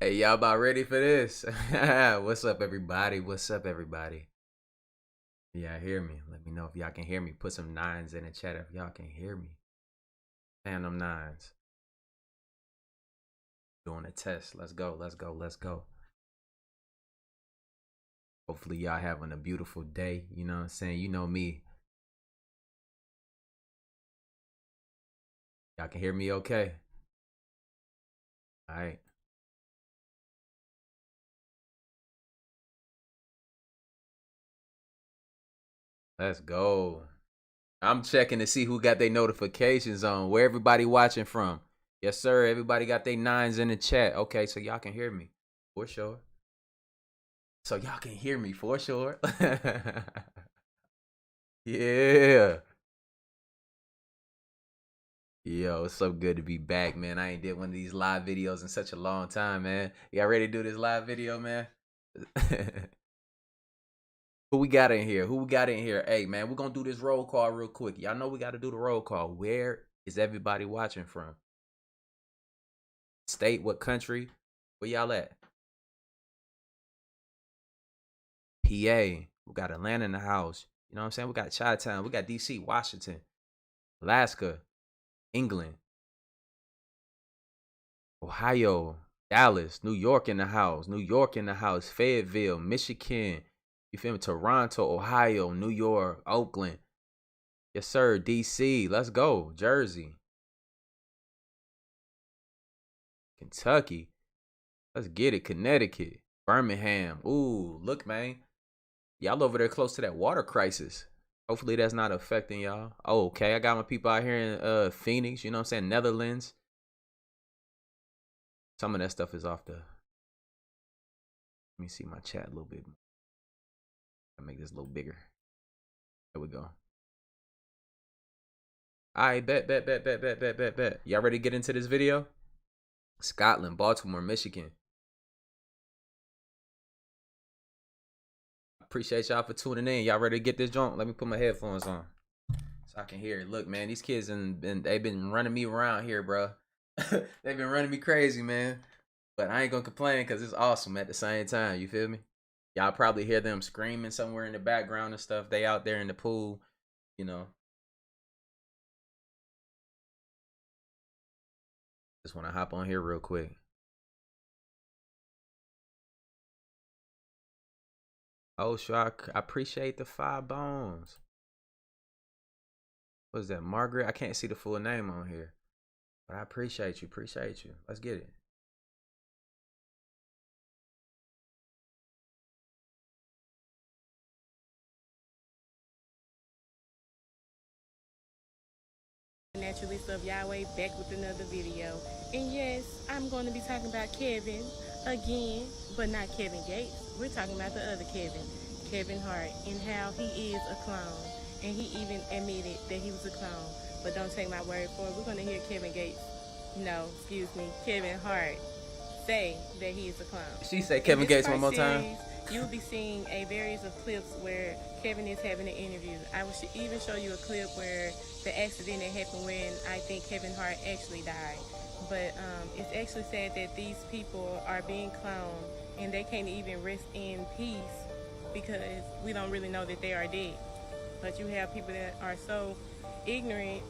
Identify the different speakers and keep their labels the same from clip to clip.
Speaker 1: Hey, y'all about ready for this? What's up, everybody? What's up, everybody? Yeah, hear me. Let me know if y'all can hear me. Put some nines in the chat if y'all can hear me. And them nines. Doing a test. Let's go. Let's go. Let's go. Hopefully, y'all having a beautiful day. You know what I'm saying? You know me. Y'all can hear me okay? All right. Let's go. I'm checking to see who got their notifications on. Where everybody watching from? Yes, sir. Everybody got their nines in the chat. Okay, so y'all can hear me. For sure. So y'all can hear me for sure. Yeah. Yo, it's so good to be back, man. I ain't did one of these live videos in such a long time, man. Y'all ready to do this live video, man? Who we got in here? Who we got in here? Hey, man, we're going to do this roll call real quick. Y'all know we got to do the roll call. Where is everybody watching from? State, what country? Where y'all at? PA. We got Atlanta in the house. You know what I'm saying? We got Chi-Town. We got DC, Washington, Alaska, England, Ohio, Dallas, New York in the house, New York in the house, Fayetteville, Michigan, you feel me? Toronto, Ohio, New York, Oakland. Yes, sir. DC, let's go. Jersey, Kentucky, let's get it. Connecticut, Birmingham. Ooh, look, man. Y'all over there close to that water crisis. Hopefully that's not affecting y'all. Oh, okay, I got my people out here in Phoenix, you know what I'm saying? Netherlands. Some of that stuff is off the. Let me see my chat a little bit. I'll make this a little bigger. There we go. Alright, bet. Y'all ready to get into this video? Scotland, Baltimore, Michigan. Appreciate y'all for tuning in. Y'all ready to get this joint? Let me put my headphones on so I can hear it. Look, man, these kids they've been running me around here, bro. They've been running me crazy, man. But I ain't gonna complain because it's awesome at the same time. You feel me? Y'all probably hear them screaming somewhere in the background and stuff. They out there in the pool, you know. Just want to hop on here real quick. Oh, sure. I appreciate the 5 bones. What is that, Margaret? I can't see the full name on here. But I appreciate you. Appreciate you. Let's get it.
Speaker 2: Naturalist of Yahweh, back with another video. And yes, I'm going to be talking about Kevin again, but not Kevin Gates. We're talking about the other Kevin, Kevin Hart, and how he is a clone. And he even admitted that he was a clone. But don't take my word for it. We're going to hear Kevin Gates, Kevin Hart say that he is a clone.
Speaker 1: She said Kevin Gates one more time.
Speaker 2: You'll be seeing a various of clips where Kevin is having an interview. I will even show you a clip where the accident that happened when I think Kevin Hart actually died. But it's actually said that these people are being cloned and they can't even rest in peace because we don't really know that they are dead. But you have people that are so ignorant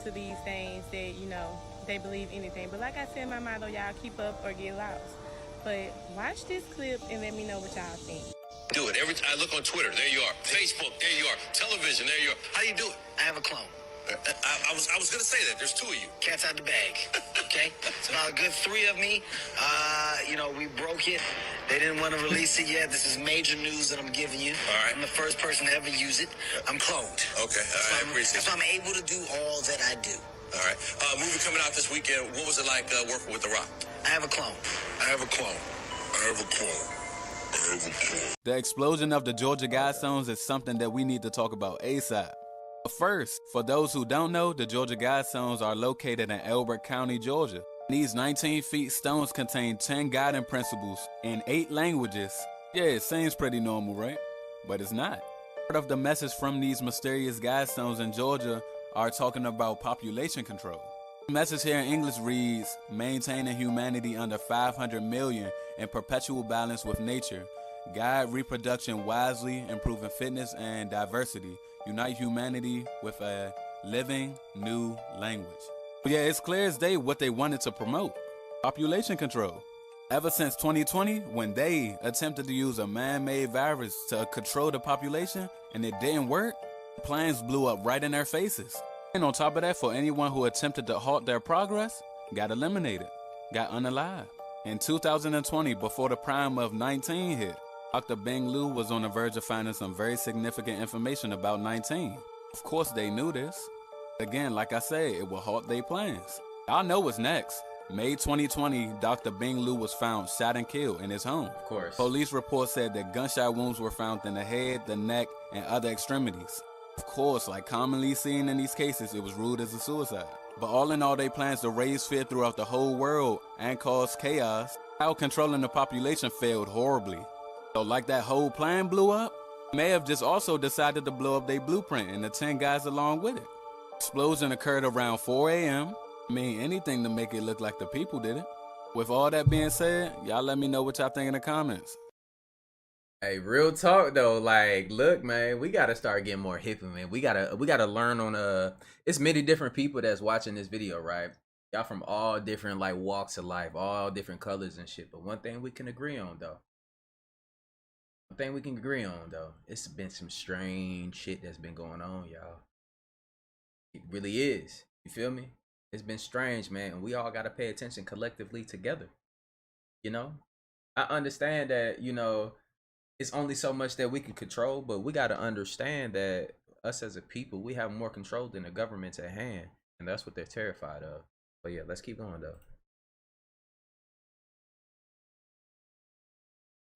Speaker 2: to these things that, they believe anything. But like I said in my motto, y'all keep up or get lost. But watch this clip and let me know what y'all think.
Speaker 3: Do it. Every time I look on Twitter, there you are. Facebook, there you are. Television, there you are. How do you do it?
Speaker 4: I have a clone.
Speaker 3: I was going to say that. There's 2 of you.
Speaker 4: Cat's out the bag. Okay? It's about a good 3 of me. We broke it. They didn't want to release it yet. This is major news that I'm giving you.
Speaker 3: All right.
Speaker 4: I'm the first person to ever use it. I'm cloned.
Speaker 3: Okay. I appreciate it.
Speaker 4: That's why I'm able to do all that I do.
Speaker 3: All right. Movie coming out this weekend. What was it like working with The Rock?
Speaker 4: I have a clone.
Speaker 3: I have a clone. I have a clone. I have a clone.
Speaker 5: The explosion of the Georgia Guidestones is something that we need to talk about ASAP. But first, for those who don't know, the Georgia Guidestones are located in Elbert County, Georgia. These 19-feet stones contain 10 guiding principles in 8 languages. Yeah, it seems pretty normal, right? But it's not. Part of the message from these mysterious Guidestones in Georgia are talking about population control. The message here in English reads, maintaining humanity under 500 million in perpetual balance with nature. Guide reproduction wisely, improving fitness and diversity. Unite humanity with a living new language. Yeah, it's clear as day what they wanted to promote. Population control. Ever since 2020, when they attempted to use a man-made virus to control the population and it didn't work, planes blew up right in their faces. And on top of that, for anyone who attempted to halt their progress, got eliminated, got unalived. In 2020, before the prime of 19 hit, Dr. Bing Liu was on the verge of finding some very significant information about 19. Of course they knew this. Again, like I said, it will halt their plans. Y'all know what's next. May 2020, Dr. Bing Liu was found shot and killed in his home.
Speaker 1: Of course.
Speaker 5: Police reports said that gunshot wounds were found in the head, the neck, and other extremities. Of course, like commonly seen in these cases, it was ruled as a suicide. But all in all, they plans to raise fear throughout the whole world and cause chaos. How controlling the population failed horribly. So like that whole plan blew up, may have just also decided to blow up their blueprint and the 10 guys along with it. Explosion occurred around 4 a.m. I mean, anything to make it look like the people did it. With all that being said, y'all let me know what y'all think in the comments.
Speaker 1: Hey, real talk though, like, look, man, we gotta start getting more hip, man. We gotta learn on it's many different people that's watching this video, right? Y'all from all different like walks of life, all different colors and shit. But one thing we can agree on though. It's been some strange shit that's been going on, y'all. It really is. You feel me? It's been strange, man, and we all gotta pay attention collectively together. You know? I understand that, you know, it's only so much that we can control, but we gotta understand that us as a people, we have more control than the government's at hand, and that's what they're terrified of. But yeah, let's keep going though.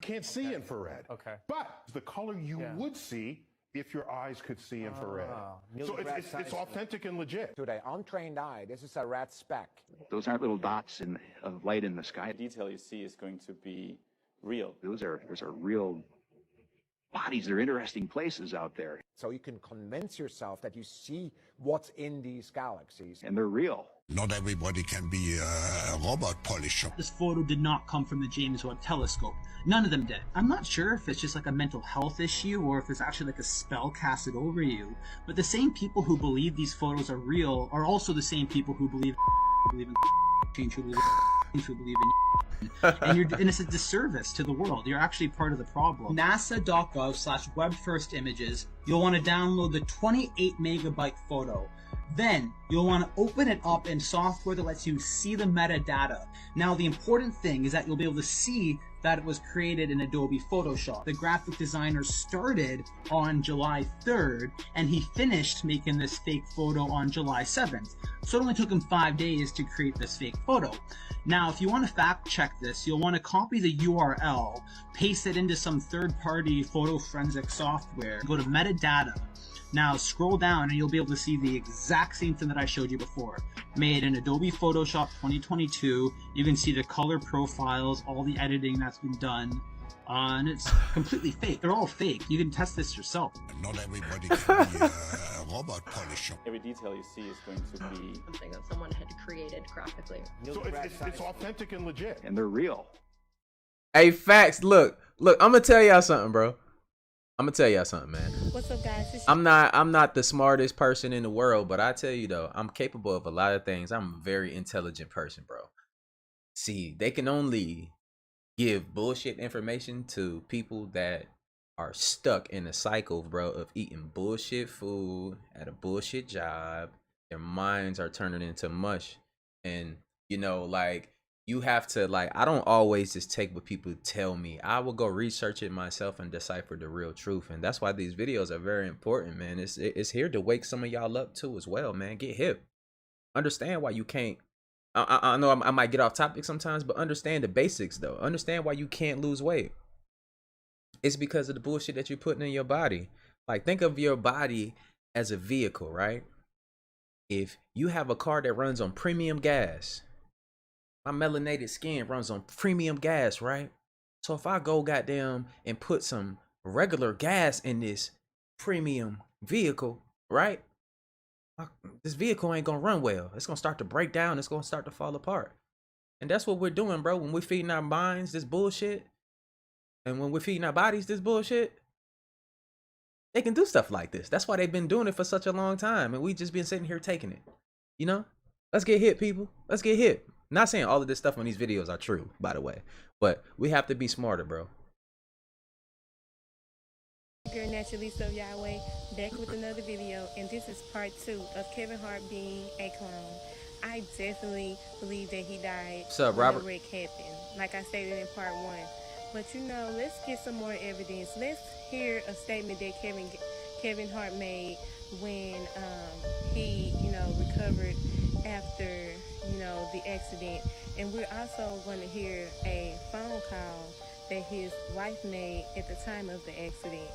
Speaker 6: Can't see infrared.
Speaker 7: Okay.
Speaker 6: But the color you would see if your eyes could see infrared. So it's authentic and legit.
Speaker 7: To the untrained eye, this is a red speck.
Speaker 8: Those aren't little dots of light in the sky.
Speaker 9: The detail you see is going to be real.
Speaker 8: Those are real bodies. They're interesting places out there.
Speaker 7: So you can convince yourself that you see what's in these galaxies.
Speaker 8: And they're real.
Speaker 10: Not everybody can be a robot polisher.
Speaker 11: This photo did not come from the James Webb Telescope. None of them did. I'm not sure if it's just like a mental health issue or if it's actually like a spell casted over you. But the same people who believe these photos are real are also the same people who believe in change, who believe in and it's a disservice to the world. You're actually part of the problem. NASA.gov/web first images. You'll want to download the 28 megabyte photo. Then you'll want to open it up in software that lets you see the metadata. Now the important thing is that you'll be able to see that it was created in Adobe Photoshop. The graphic designer started on July 3rd and he finished making this fake photo on July 7th. So it only took him 5 days to create this fake photo. Now if you want to fact check this, you'll want to copy the URL, paste it into some third-party photo forensic software, go to metadata. Now scroll down and you'll be able to see the exact same thing that I showed you before. Made in Adobe Photoshop 2022. You can see the color profiles, all the editing that's been done. And it's completely fake. They're all fake. You can test this yourself.
Speaker 10: Not everybody can be a robot polisher.
Speaker 9: Every detail you see is going to be
Speaker 12: something that someone had created graphically.
Speaker 6: So it's authentic and legit.
Speaker 8: And they're real.
Speaker 1: Hey, facts. Look, I'm gonna tell y'all something, bro. I'm gonna tell y'all something, man.
Speaker 2: What's up, guys?
Speaker 1: I'm not the smartest person in the world, but I tell you though, I'm capable of a lot of things. I'm a very intelligent person, bro. See, they can only give bullshit information to people that are stuck in a cycle, bro, of eating bullshit food at a bullshit job. Their minds are turning into mush. And, you know, like, you have to, like, I don't always just take what people tell me. I will go research it myself and decipher the real truth. And that's why these videos are very important, man. It's here to wake some of y'all up too as well, man. Get hip. Understand why you can't. I know I might get off topic sometimes, but understand the basics, though. Understand why you can't lose weight. It's because of the bullshit that you're putting in your body. Like, think of your body as a vehicle, right? If you have a car that runs on premium gas, my melanated skin runs on premium gas, right? So if I go goddamn and put some regular gas in this premium vehicle, right? this vehicle ain't gonna run well. It's gonna start to break down. It's gonna start to fall apart. And that's what we're doing, bro. When we're feeding our minds this bullshit, and when we're feeding our bodies this bullshit, they can do stuff like this. That's why they've been doing it for such a long time, and we just been sitting here taking it. You know? Let's get hit, people. Let's get hit. Not saying all of this stuff on these videos are true, by the way, but we have to be smarter, bro.
Speaker 2: Girl, naturally so Yahweh, back with another video, and this is part 2 of Kevin Hart being a clone. I definitely believe that he died.
Speaker 1: What's up, Robert?
Speaker 2: When the wreck happened, like I stated in part 1. But you know, let's get some more evidence. Let's hear a statement that Kevin Hart made when he, you know, recovered after, you know, the accident. And we're also going to hear a phone call that his wife made at the time of the accident.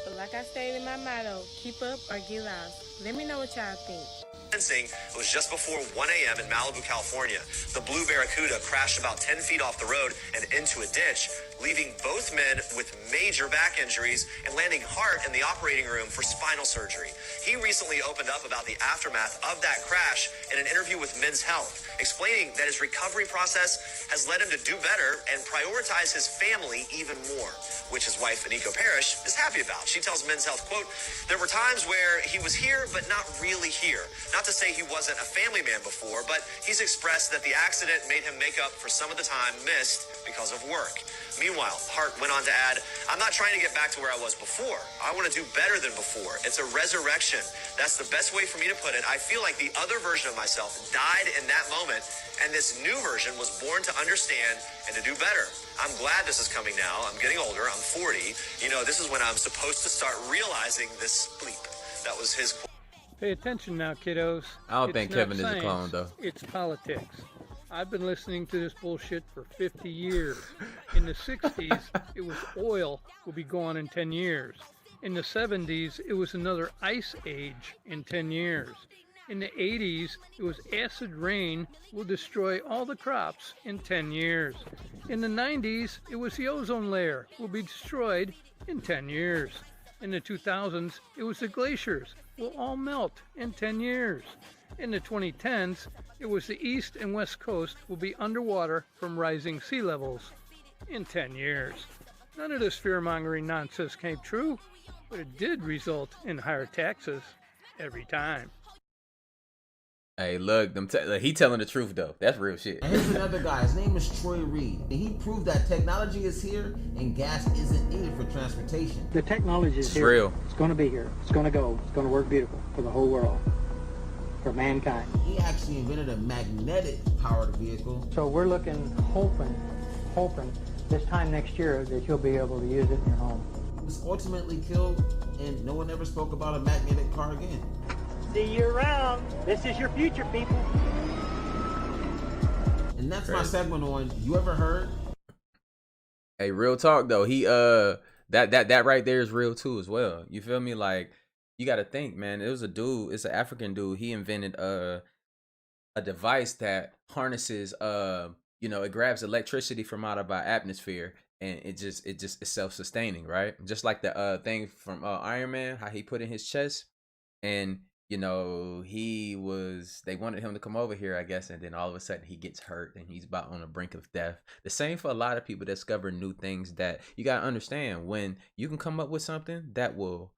Speaker 2: But like I stated in my motto, keep up or get lost. Let me know what y'all think.
Speaker 13: It was just before 1 a.m. in Malibu, California. The Blue Barracuda crashed about 10 feet off the road and into a ditch, leaving both men with major back injuries and landing Hart in the operating room for spinal surgery. He recently opened up about the aftermath of that crash in an interview with Men's Health, explaining that his recovery process has led him to do better and prioritize his family even more, which his wife, Aniko Parrish, is happy about. She tells Men's Health, quote, "There were times where he was here, but not really here. Not to say he wasn't a family man before, but he's expressed that the accident made him make up for some of the time missed because of work." Meanwhile, Hart went on to add, "I'm not trying to get back to where I was before. I want to do better than before. It's a resurrection. That's the best way for me to put it. I feel like the other version of myself died in that moment, and this new version was born to understand and to do better. I'm glad this is coming now. I'm getting older. I'm 40. You know, this is when I'm supposed to start realizing this bleep." That was his quote.
Speaker 14: Pay attention now, kiddos.
Speaker 1: I don't think Kevin is a clone, though.
Speaker 14: It's politics. I've been listening to this bullshit for 50 years. In the 60s, it was oil will be gone in 10 years. In the 70s, it was another ice age in 10 years. In the 80s, it was acid rain will destroy all the crops in 10 years. In the 90s, it was the ozone layer will be destroyed in 10 years. In the 2000s, it was the glaciers will all melt in 10 years. In the 2010s, it was the east and west coast will be underwater from rising sea levels in 10 years. None of this fear-mongering nonsense came true, but it did result in higher taxes every time.
Speaker 1: Hey, look, he telling the truth though. That's real shit.
Speaker 15: And here's another guy. His name is Troy Reed. And he proved that technology is here and gas isn't needed for transportation.
Speaker 16: The technology is here.
Speaker 1: Real.
Speaker 16: It's going to be here. It's going to go. It's going to work beautiful for the whole world, for mankind.
Speaker 15: He actually invented a magnetic powered vehicle.
Speaker 16: So we're looking, hoping this time next year that you'll be able to use it in your home.
Speaker 15: It was ultimately killed, and no one ever spoke about a magnetic car again.
Speaker 16: See you around. This is your future, people.
Speaker 15: And that's my segment on You Ever Heard?
Speaker 1: Hey, real talk though. He that right there is real too as well. You feel me? Like, you got to think, man. It was a dude. It's an African dude. He invented a device that harnesses you know, it grabs electricity from out of our atmosphere, and it just is self-sustaining, right? Just like the thing from Iron Man, how he put in his chest, and you know, they wanted him to come over here, I guess, and then all of a sudden he gets hurt and he's about on the brink of death. The same for a lot of people that discover new things. That you got to understand, when you can come up with something that will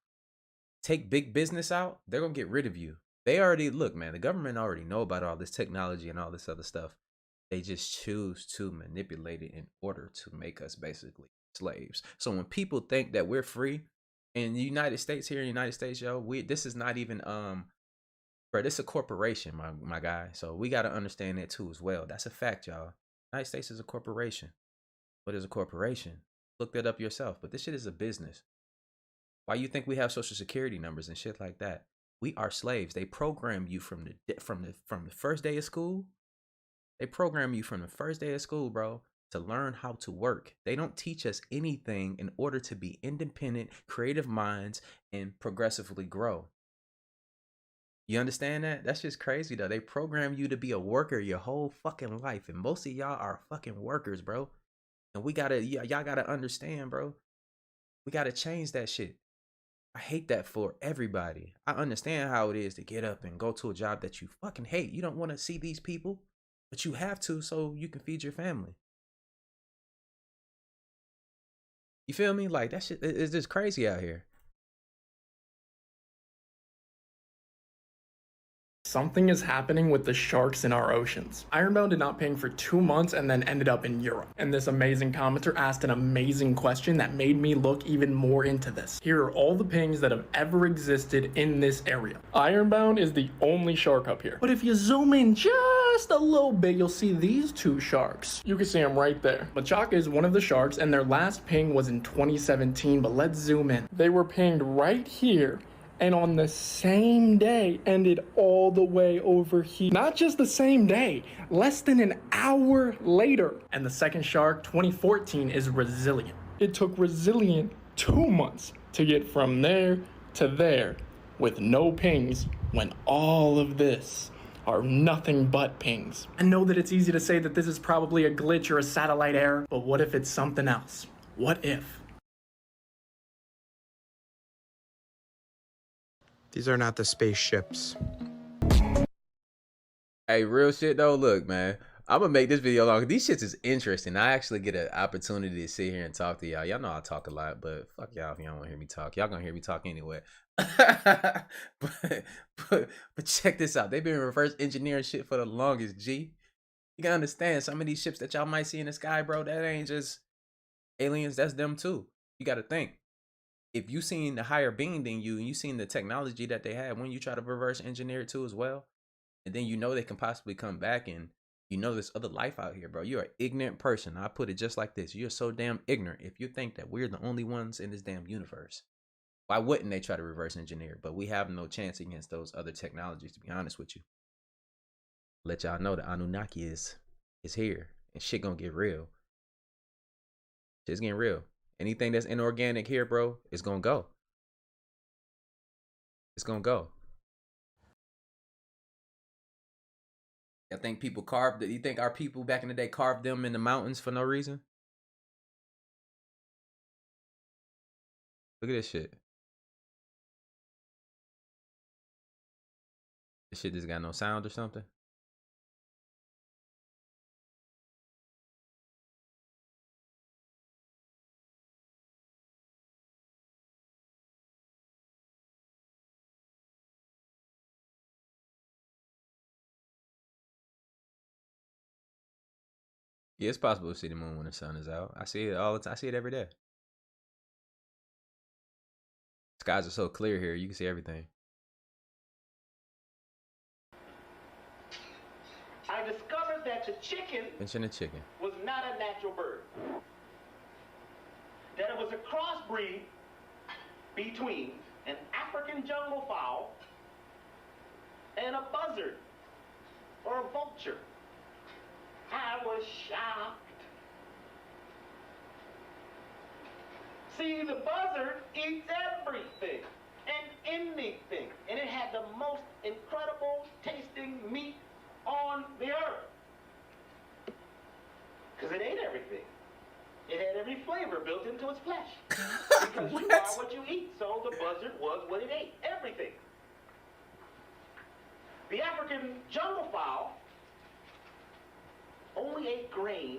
Speaker 1: take big business out, they're going to get rid of you. They already, look, man, the government already know about all this technology and all this other stuff. They just choose to manipulate it in order to make us basically slaves. So when people think that we're free, in the United States, here in the United States, yo, this is not even bro, this is a corporation, my guy. So we gotta understand that too as well. That's a fact, y'all. United States is a corporation. What is a corporation? Look that up yourself. But this shit is a business. Why you think we have social security numbers and shit like that? We are slaves. They program you from the first day of school. They program you from the first day of school, bro, to learn how to work. They don't teach us anything in order to be independent, creative minds, and progressively grow. You understand that? That's just crazy, though. They program you to be a worker your whole fucking life, and most of y'all are fucking workers, bro. And y'all gotta understand, bro. We gotta change that shit. I hate that for everybody. I understand how it is to get up and go to a job that you fucking hate. You don't want to see these people, but you have to so you can feed your family. You feel me? Like, that shit is just crazy out here.
Speaker 17: Something is happening with the sharks in our oceans. Ironbound did not ping for 2 months and then ended up in Europe. And this amazing commenter asked an amazing question that made me look even more into this. Here are all the pings that have ever existed in this area. Ironbound is the only shark up here. But if you zoom in just a little bit, you'll see these 2 sharks. You can see them right there. Machaca is one of the sharks, and their last ping was in 2017, but let's zoom in. They were pinged right here, and on the same day ended all the way over here. Not just the same day, less than an hour later. And the second shark, 2014, is Resilient. It took Resilient 2 months to get from there to there with no pings, when all of this are nothing but pings. I know that it's easy to say that this is probably a glitch or a satellite error, but what if it's something else? What if?
Speaker 18: These are not the spaceships.
Speaker 1: Hey, real shit though, look, man. I'm gonna make this video long. These shits is interesting. I actually get an opportunity to sit here and talk to y'all. Y'all know I talk a lot, but fuck y'all if y'all don't want to hear me talk. Y'all gonna hear me talk anyway. but check this out. They've been reverse engineering shit for the longest, G. You gotta understand, some of these ships that y'all might see in the sky, bro, that ain't just aliens, that's them too. You gotta think. If you seen the higher being than you, and you seen the technology that they had, when you try to reverse engineer it too as well, and then you know they can possibly come back, and you know there's other life out here, bro. You're an ignorant person. I put it just like this. You're so damn ignorant if you think that we're the only ones in this damn universe. Why wouldn't they try to reverse engineer? But we have no chance against those other technologies, to be honest with you. Let y'all know the Anunnaki is here, and shit gonna get real. Shit's getting real. Anything that's inorganic here, bro, is gonna go. It's gonna go. I think people carved it. You think our people back in the day carved them in the mountains for no reason? Look at this shit. This shit just got no sound or something. Yeah, it's possible to see the moon when the sun is out. I see it all the time. I see it every day. Skies are so clear here, you can see everything.
Speaker 19: I discovered that the chicken was not a natural bird. That it was a crossbreed between an African jungle fowl and a buzzard or a vulture. I was shocked. See, the buzzard eats everything and anything, and it had the most incredible tasting meat on the earth. Because it ate everything. It had every flavor built into its flesh. Because you are what you eat, so the buzzard was what it ate. Everything. The African jungle fowl only ate grain,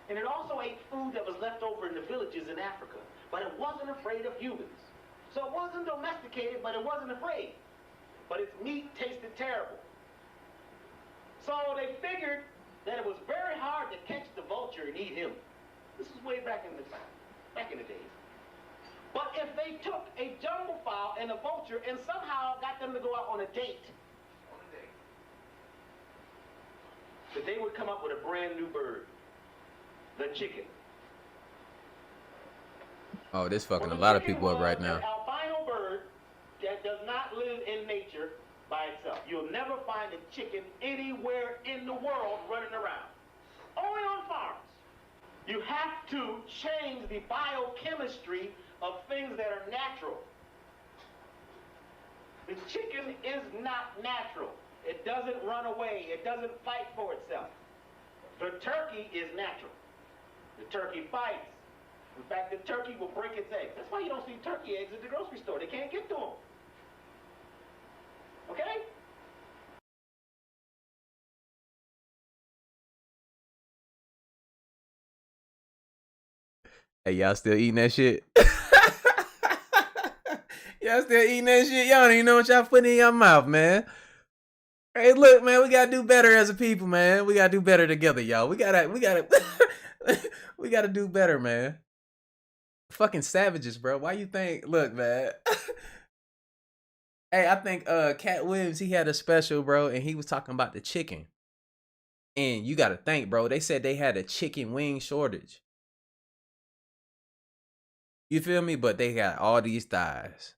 Speaker 19: and it also ate food that was left over in the villages in Africa. But it wasn't afraid of humans. So it wasn't domesticated, but it wasn't afraid. But its meat tasted terrible. So they figured that it was very hard to catch the vulture and eat him. This was way back in the days. But if they took a jungle fowl and a vulture and somehow got them to go out on a date, that they would come up with a brand new bird, the chicken.
Speaker 1: Oh, this fucking a lot of people up right now.
Speaker 19: An albino bird that does not live in nature by itself. You'll never find a chicken anywhere in the world running around. Only on farms. You have to change the biochemistry of things that are natural. The chicken is not natural. It doesn't run away. It doesn't fight for itself. The turkey is natural. The turkey fights. In fact, the turkey will break its eggs. That's why you don't see turkey eggs at the grocery store. They can't get to them. Okay?
Speaker 1: Hey, y'all still eating that shit? Y'all still eating that shit? Y'all don't even know what y'all putting in your mouth, man. Hey, look, man, we gotta do better as a people, man. We gotta do better together, y'all. We gotta we gotta do better, man. Fucking savages, bro. Why you think? Look, man. Hey, I think Cat Williams, he had a special, bro, and he was talking about the chicken. And you gotta think, bro. They said they had a chicken wing shortage. You feel me? But they got all these thighs.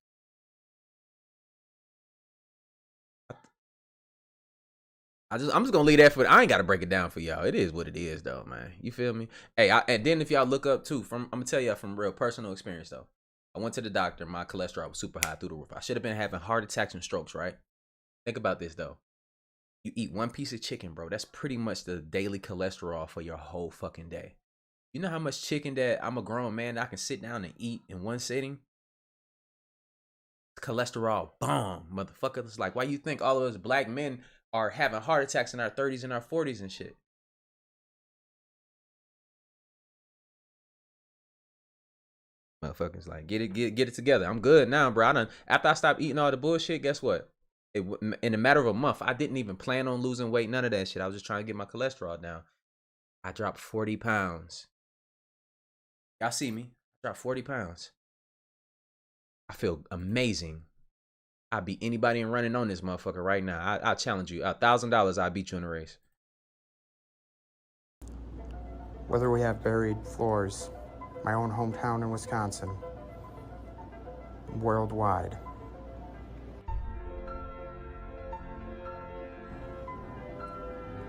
Speaker 1: I'm just gonna leave that for. I ain't gotta break it down for y'all. It is what it is, though, man. You feel me? Hey, and then if y'all look up too, I'm gonna tell y'all from real personal experience though. I went to the doctor. My cholesterol was super high through the roof. I should have been having heart attacks and strokes, right? Think about this though. You eat one piece of chicken, bro. That's pretty much the daily cholesterol for your whole fucking day. You know how much chicken that I'm a grown man that I can sit down and eat in one sitting? Cholesterol bomb, motherfuckers. Like, why you think all of us black men are having heart attacks in our 30s and our 40s and shit? Motherfuckers, like, get it together. I'm good now, bro. After I stopped eating all the bullshit, guess what? In a matter of a month, I didn't even plan on losing weight, none of that shit. I was just trying to get my cholesterol down. I dropped 40 pounds. Y'all see me? I dropped 40 pounds. I feel amazing. I beat anybody in running on this motherfucker right now. I challenge you. $1,000, I beat you in a race.
Speaker 18: Whether we have buried floors, my own hometown in Wisconsin, worldwide.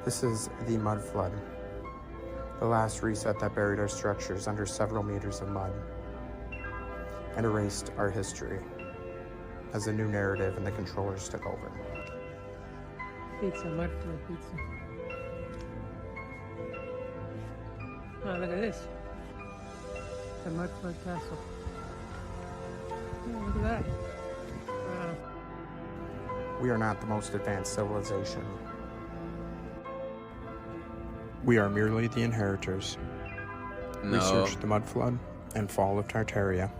Speaker 18: This is the mud flood, the last reset that buried our structures under several meters of mud and erased our history as a new narrative and the controllers took over.
Speaker 16: Pizza, mud flood pizza. Oh, look at this. The mud flood castle. Oh, look at that. Wow.
Speaker 18: We are not the most advanced civilization. We are merely the inheritors.
Speaker 1: No.
Speaker 18: Research the mud flood and fall of Tartaria.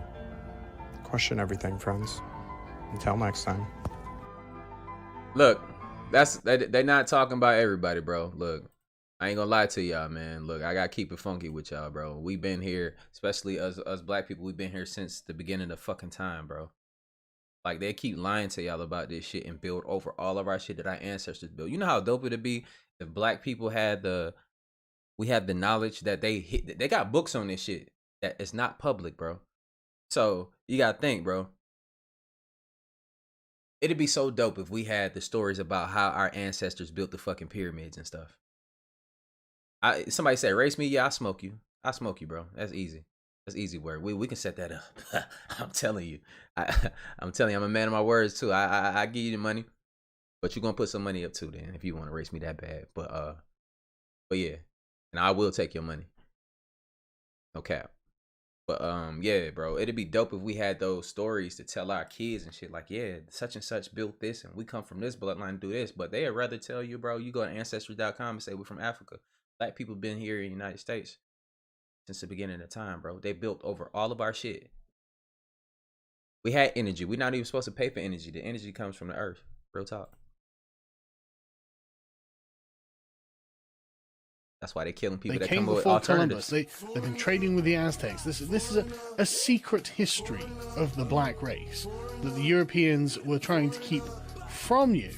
Speaker 18: Question everything, friends. Until next time.
Speaker 1: Look, they're not talking about everybody, bro. Look, I ain't gonna lie to y'all, man. Look, I gotta keep it funky with y'all, bro. We've been here, especially us black people, we've been here since the beginning of fucking time, bro. Like, they keep lying to y'all about this shit and build over all of our shit that our ancestors built. You know how dope it'd be if black people had the knowledge that they got books on this shit that it's not public, bro. So you gotta think, bro. It'd be so dope if we had the stories about how our ancestors built the fucking pyramids and stuff. Somebody say, race me? Yeah, I smoke you, bro. That's easy. That's easy work. We can set that up. I'm telling you. I'm telling you, I'm a man of my words too. I give you the money, but you're gonna put some money up too then if you want to race me that bad. But yeah. And I will take your money. No cap. But yeah, bro, it'd be dope if we had those stories to tell our kids and shit. Like, yeah, such and such built this, and we come from this bloodline and do this. But they'd rather tell you, bro, you go to ancestry.com and say we're from Africa. Black people been here in the United States since the beginning of time, bro. They built over all of our shit. We had energy. We're not even supposed to pay for energy. The energy comes from the earth. Real talk. That's why they're killing people that come up with alternatives.
Speaker 20: They've been trading with the Aztecs. This is a secret history of the black race that the Europeans were trying to keep from you.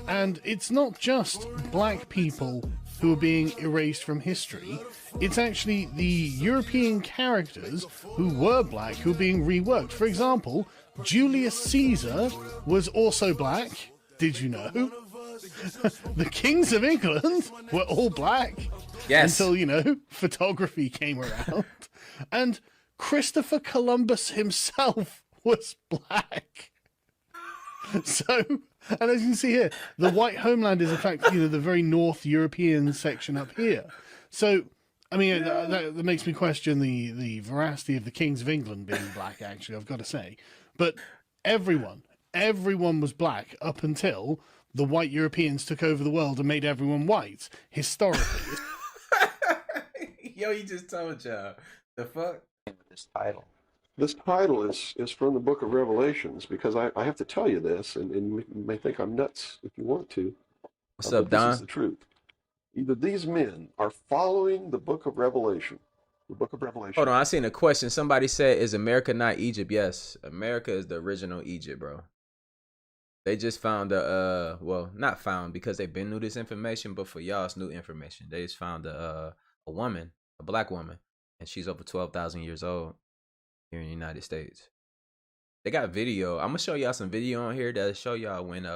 Speaker 20: And it's not just black people who are being erased from history. It's actually the European characters who were black who are being reworked. For example, Julius Caesar was also black. Did you know? The kings of England were all black.
Speaker 1: Yes.
Speaker 20: Until, photography came around. And Christopher Columbus himself was black. So, and as you can see here, the white homeland is in fact, the very North European section up here. So, I mean, that makes me question the veracity of the kings of England being black, actually, I've got to say. But everyone was black up until the white Europeans took over the world and made everyone white, historically.
Speaker 1: Yo, he just told y'all. The fuck?
Speaker 21: This title.
Speaker 22: This title is from the book of Revelations, because I have to tell you this, and you may think I'm nuts if you want to.
Speaker 1: What's up,
Speaker 22: but this
Speaker 1: Don?
Speaker 22: is the truth. Either these men are following the book of Revelation. The book of Revelation.
Speaker 1: Hold on, I seen a question. Somebody said, is America not Egypt? Yes, America is the original Egypt, bro. They just found well, not found because they've been knew this information, but for y'all, it's new information. They just found a woman, a black woman, and she's over 12,000 years old here in the United States. They got video. I'm gonna show y'all some video on here that'll show y'all when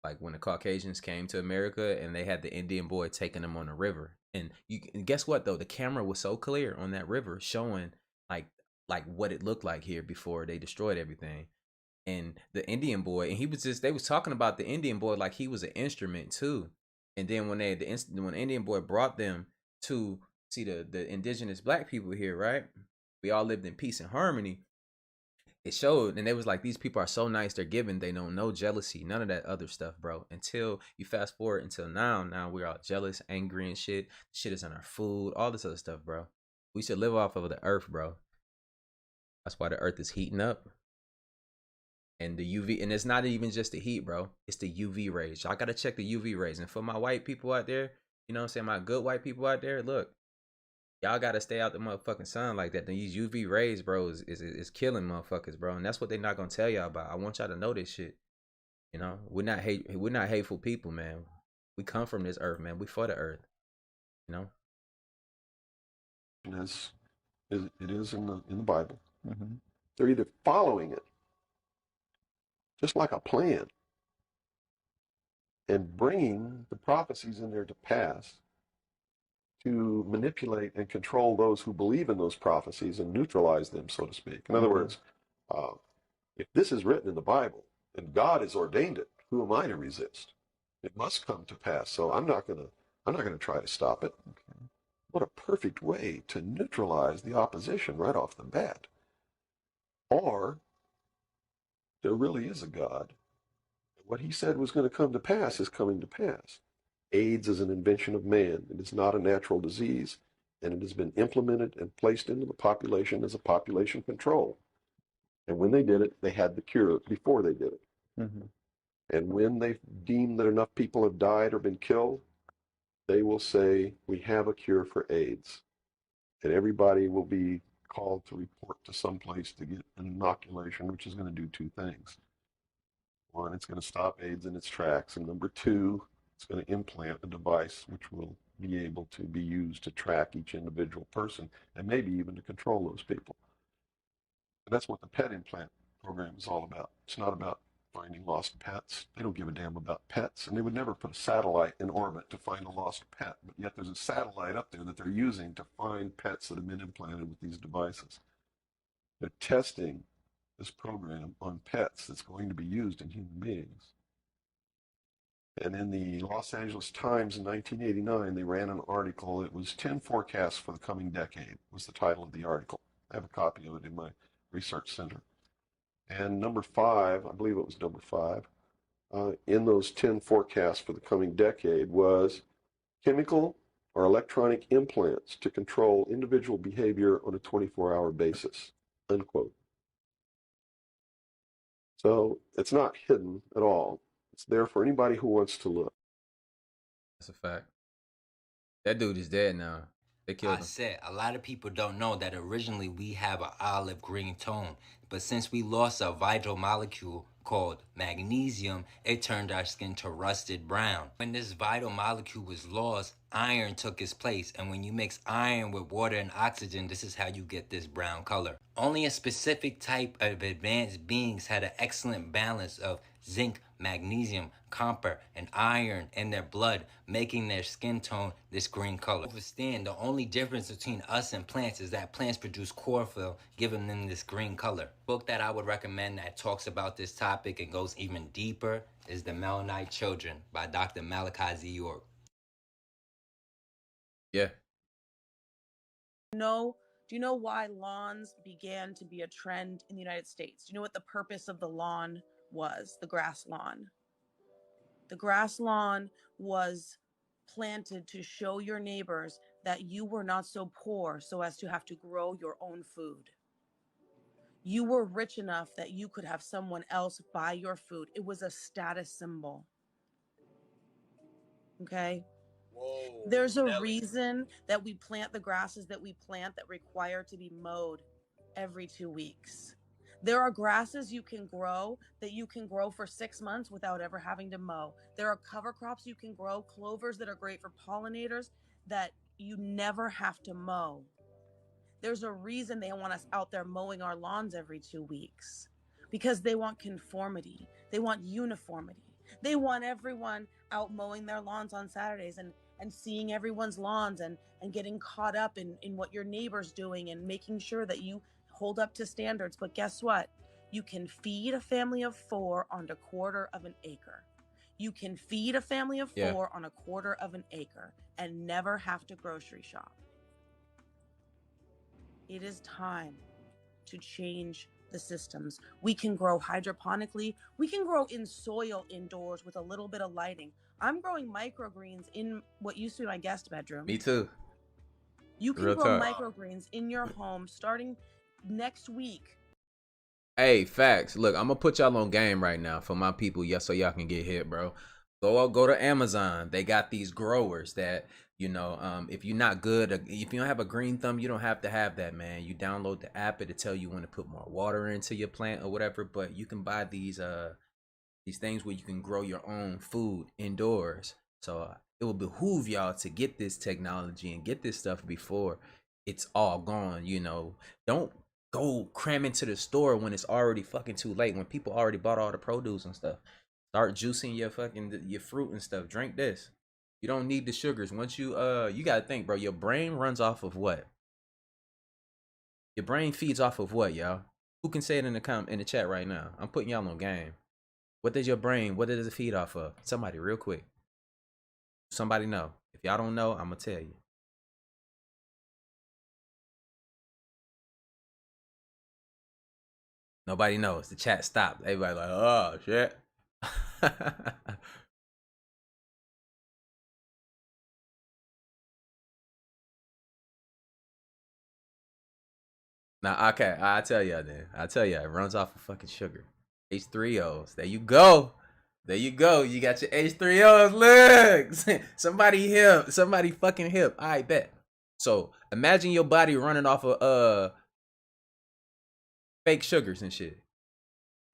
Speaker 1: like when the Caucasians came to America and they had the Indian boy taking them on the river. And guess what though? The camera was so clear on that river showing like what it looked like here before they destroyed everything. And the Indian boy, and they was talking about the Indian boy like he was an instrument too. And then when the Indian boy brought them to see the indigenous black people here, right? We all lived in peace and harmony. It showed, and they was like, these people are so nice, they're giving, they know no jealousy, none of that other stuff, bro. Until you fast forward until now we're all jealous, angry and shit. Shit is in our food, all this other stuff, bro. We should live off of the earth, bro. That's why the earth is heating up. And the UV, and it's not even just the heat, bro. It's the UV rays. Y'all gotta check the UV rays. And for my white people out there, you know what I'm saying, my good white people out there, look. Y'all gotta stay out the motherfucking sun like that. These UV rays, bro, is killing motherfuckers, bro. And that's what they're not gonna tell y'all about. I want y'all to know this shit. You know, we're not hateful people, man. We come from this earth, man. We for the earth. You know?
Speaker 22: As it is in the Bible.
Speaker 21: Mm-hmm.
Speaker 22: They're either following it, just like a plan, and bringing the prophecies in there to pass, to manipulate and control those who believe in those prophecies and neutralize them, so to speak. In other words, if this is written in the Bible and God has ordained it, who am I to resist? It must come to pass. So I'm not gonna try to stop it. Okay. What a perfect way to neutralize the opposition right off the bat. Or there really is a God. What he said was going to come to pass is coming to pass. AIDS is an invention of man. It is not a natural disease, and it has been implemented and placed into the population as a population control. And when they did it, they had the cure before they did it.
Speaker 21: Mm-hmm.
Speaker 22: And when they deem that enough people have died or been killed, they will say, we have a cure for AIDS. And everybody will be called to report to some place to get an inoculation, which is going to do two things. One, it's going to stop AIDS in its tracks. And number two, it's going to implant a device which will be able to be used to track each individual person and maybe even to control those people. And that's what the pet implant program is all about. It's not about finding lost pets. They don't give a damn about pets, and they would never put a satellite in orbit to find a lost pet. But yet there's a satellite up there that they're using to find pets that have been implanted with these devices. They're testing this program on pets that's going to be used in human beings. And in the Los Angeles Times in 1989, they ran an article. It was 10 forecasts for the coming decade was the title of the article. I have a copy of it in my research center. And number 5, I believe it was number 5, in those 10 forecasts for the coming decade was chemical or electronic implants to control individual behavior on a 24-hour basis, unquote. So it's not hidden at all. It's there for anybody who wants to look.
Speaker 1: That's a fact. That dude is dead now. They killed him.
Speaker 23: I said, a lot of people don't know that originally we have an olive green tone, but since we lost a vital molecule called magnesium, it turned our skin to rusted brown. When this vital molecule was lost, iron took its place, and when you mix iron with water and oxygen, this is how you get this brown color. Only a specific type of advanced beings had an excellent balance of zinc, magnesium, copper, and iron in their blood, making their skin tone this green color. Understand, the only difference between us and plants is that plants produce chlorophyll, giving them this green color. Book that I would recommend that talks about this topic and goes even deeper is The Melanite Children by Dr. Malachi Z. York.
Speaker 1: Yeah.
Speaker 3: Do you know why lawns began to be a trend in the United States? Do you know what the purpose of the lawn was, the grass lawn? The grass lawn was planted to show your neighbors that you were not so poor so as to have to grow your own food. You were rich enough that you could have someone else buy your food. It was a status symbol. Okay? Whoa, there's a reason that we plant the grasses that we plant that require to be mowed every 2 weeks. There are grasses you can grow that you can grow for 6 months without ever having to mow. There are cover crops you can grow, clovers that are great for pollinators that you never have to mow. There's a reason they want us out there mowing our lawns every 2 weeks, because they want conformity. They want uniformity. They want everyone out mowing their lawns on Saturdays and seeing everyone's lawns and getting caught up in what your neighbor's doing and making sure that you hold up to standards. But guess what? You can feed a family of 4 on a quarter of an acre. You can feed a family of 4 on a quarter of an acre and never have to grocery shop. It is time to change the systems. We can grow hydroponically. We can grow in soil indoors with a little bit of lighting. I'm growing microgreens in what used to be my guest bedroom.
Speaker 1: Me too.
Speaker 3: You can grow microgreens in your home starting next week.
Speaker 1: Hey, facts. Look, I'm gonna put y'all on game right now for my people, so y'all can get hit, bro. Go to Amazon. They got these growers that, if you're not good, if you don't have a green thumb, you don't have to have that, man. You download the app, it'll tell you when to put more water into your plant or whatever. But you can buy these things where you can grow your own food indoors. So it will behoove y'all to get this technology and get this stuff before it's all gone. Don't go cram into the store when it's already fucking too late, when people already bought all the produce and stuff. Start juicing your fruit and stuff. Drink this. You don't need the sugars. Once you gotta think, bro. Your brain runs off of what? Your brain feeds off of what, y'all? Who can say it in the chat right now? I'm putting y'all on game. What does it feed off of? Somebody real quick. Somebody know. If y'all don't know, I'm gonna tell you. Nobody knows. The chat stopped. Everybody like, oh shit. Now, okay, I'll tell y'all then. It runs off of fucking sugar. H3Os. There you go. You got your H3Os. Look. Somebody hip. Somebody fucking hip. I bet. So imagine your body running off of fake sugars and shit.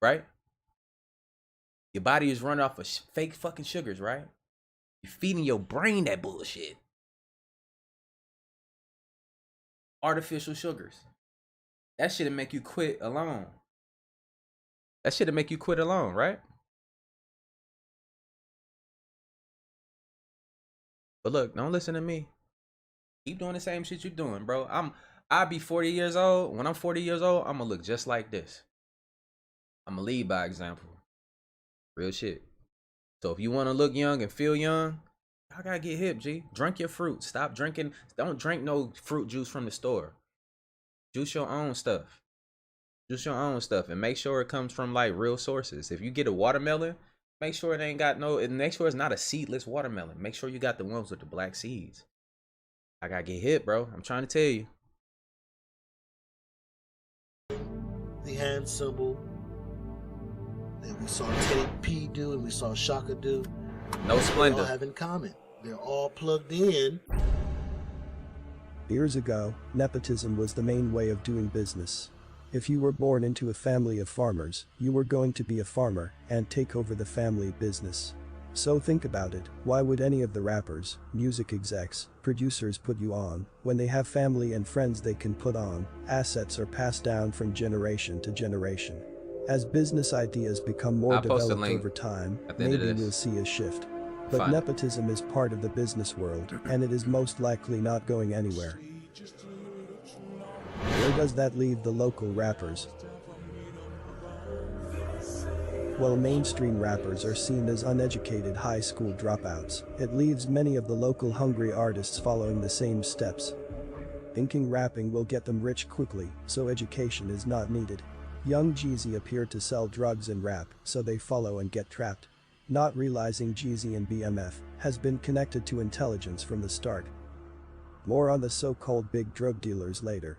Speaker 1: Right? Your body is running off of fake fucking sugars, right? You're feeding your brain that bullshit. Artificial sugars. That shit'll make you quit alone. Right? But look, don't listen to me. Keep doing the same shit you're doing, bro. I'll be 40 years old. When I'm 40 years old, I'm gonna look just like this. I'm gonna lead by example. Real shit. So if you want to look young and feel young, I gotta get hip, G. Drink your fruit. Stop drinking. Don't drink no fruit juice from the store. Juice your own stuff. And make sure it comes from like real sources. If you get a watermelon, make sure it ain't got make sure it's not a seedless watermelon. Make sure you got the ones with the black seeds. I gotta get hip, bro. I'm trying to tell you.
Speaker 4: The hand symbol that we saw Teddy P do and we saw Shaka do.
Speaker 1: No splendor.
Speaker 4: They all have in common. They're all plugged in.
Speaker 21: Years ago, nepotism was the main way of doing business. If you were born into a family of farmers, you were going to be a farmer and take over the family business. So think about it, why would any of the rappers, music execs, producers put you on, when they have family and friends they can put on? Assets are passed down from generation to generation. As business ideas become more developed over time, maybe we'll see a shift. But nepotism is part of the business world, and it is most likely not going anywhere. Where does that leave the local rappers? While mainstream rappers are seen as uneducated high school dropouts, it leaves many of the local hungry artists following the same steps. thinking rapping will get them rich quickly, so education is not needed. Young Jeezy appeared to sell drugs and rap, so they follow and get trapped. Not realizing Jeezy and BMF has been connected to intelligence from the start. More on the so-called big drug dealers later.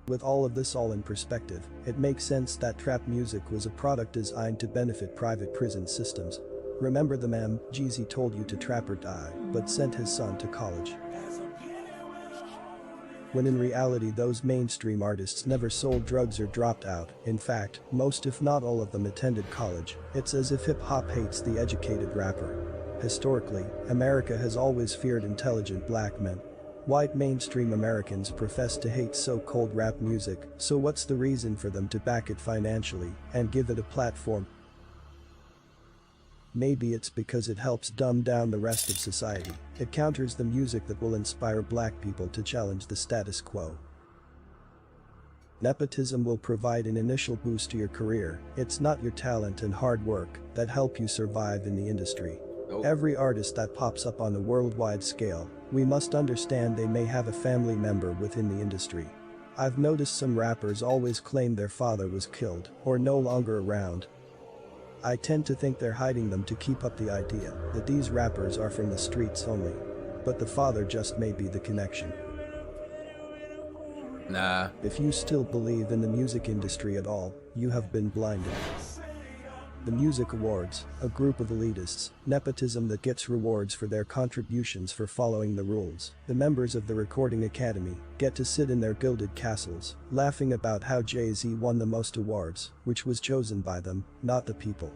Speaker 21: With all of this all in perspective, it makes sense that trap music was a product designed to benefit private prison systems. Remember the meme, Jeezy told you to trap or die, but sent his son to college. When in reality those mainstream artists never sold drugs or dropped out. In fact, most if not all of them attended college. It's as if hip-hop hates the educated rapper. Historically, America has always feared intelligent black men. White mainstream Americans profess to hate so-called rap music, so what's the reason for them to back it financially and give it a platform? Maybe it's because it helps dumb down the rest of society. It counters the music that will inspire black people to challenge the status quo. Nepotism will provide an initial boost to your career. It's not your talent and hard work that help you survive in the industry. Every artist that pops up on a worldwide scale, we must understand they may have a family member within the industry. I've noticed some rappers always claim their father was killed or no longer around. I tend to think they're hiding them to keep up the idea that these rappers are from the streets only. But the father just may be the connection.
Speaker 1: Nah.
Speaker 21: If you still believe in the music industry at all, you have been blinded. The Music Awards, a group of elitists, nepotism that gets rewards for their contributions for following the rules. The members of the Recording Academy get to sit in their gilded castles, laughing about how Jay-Z won the most awards, which was chosen by them, not the people.